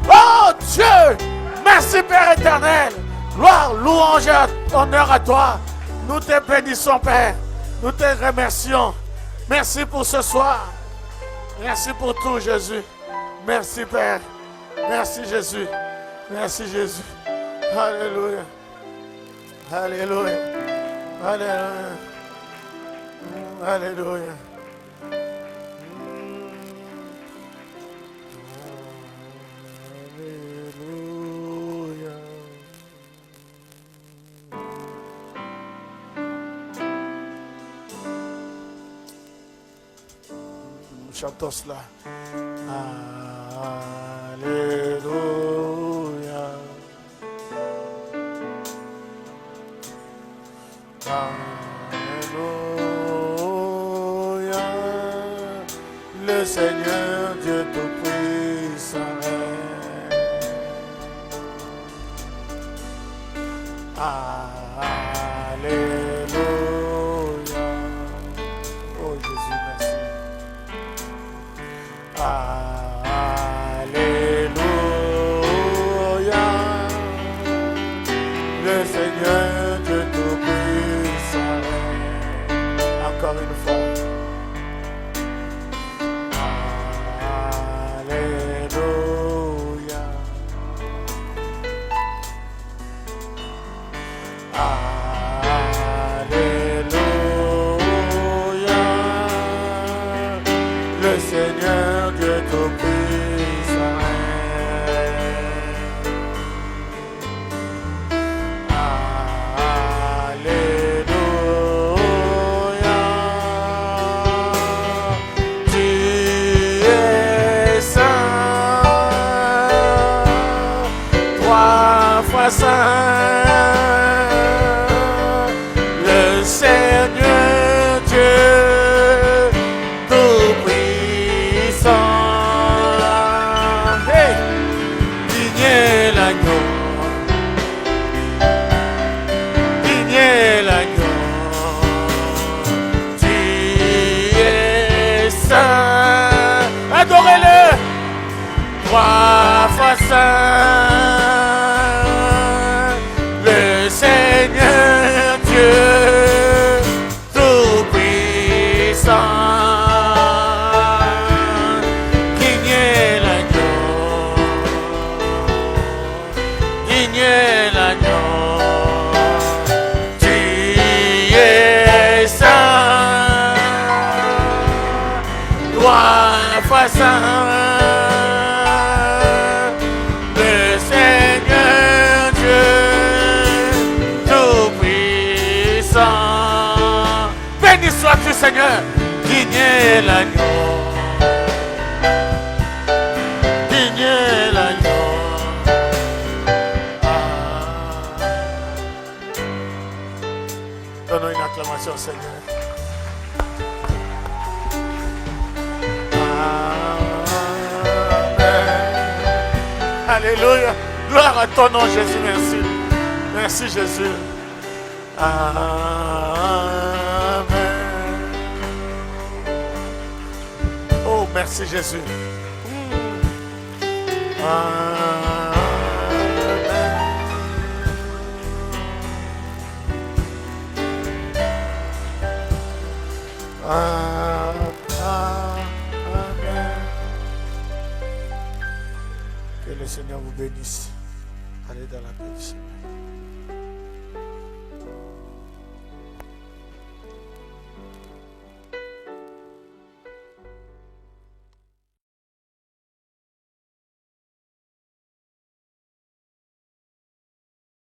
Oh Dieu, merci Père éternel. Gloire, louange, honneur à toi. Nous te bénissons, Père. Nous te remercions. Merci pour ce soir. Merci pour tout, Jésus. Merci, Père. Merci, Jésus. Merci, Jésus. Alléluia. Alléluia. Alléluia. Alléluia. Chantons cela. Alléluia. Alléluia. Le Seigneur Dieu Tout-Puissant règne. Alléluia. Oh Jésus, merci. Alléluia. Le Seigneur Dieu Tout-Puissant règne. Encore une fois. Alléluia. Alléluia. Le Seigneur Dieu Tout-Puissant règne. Alléluia. Tu es saint, 3 fois saint, le Seigneur Dieu Tout-Puissant. Hey! Digne l'agneau, digne l'agneau, tu es saint. Adorez-le, 3 fois saint, le Seigneur Dieu Tout-Puissant. Digne l'agneau, digne l'agneau, tu es saint, 3 fois saint, le Seigneur Dieu Tout-Puissant. Béni sois-tu, Seigneur, digne l'agneau, digne l'agneau. Donnons une acclamation, Seigneur. Amen. Alléluia. Gloire à ton nom, Jésus. Merci. Merci, Jésus. Amen. Oh, merci, Jésus. Amen. Amen. Que le Seigneur vous bénisse. Allez dans la paix du Seigneur.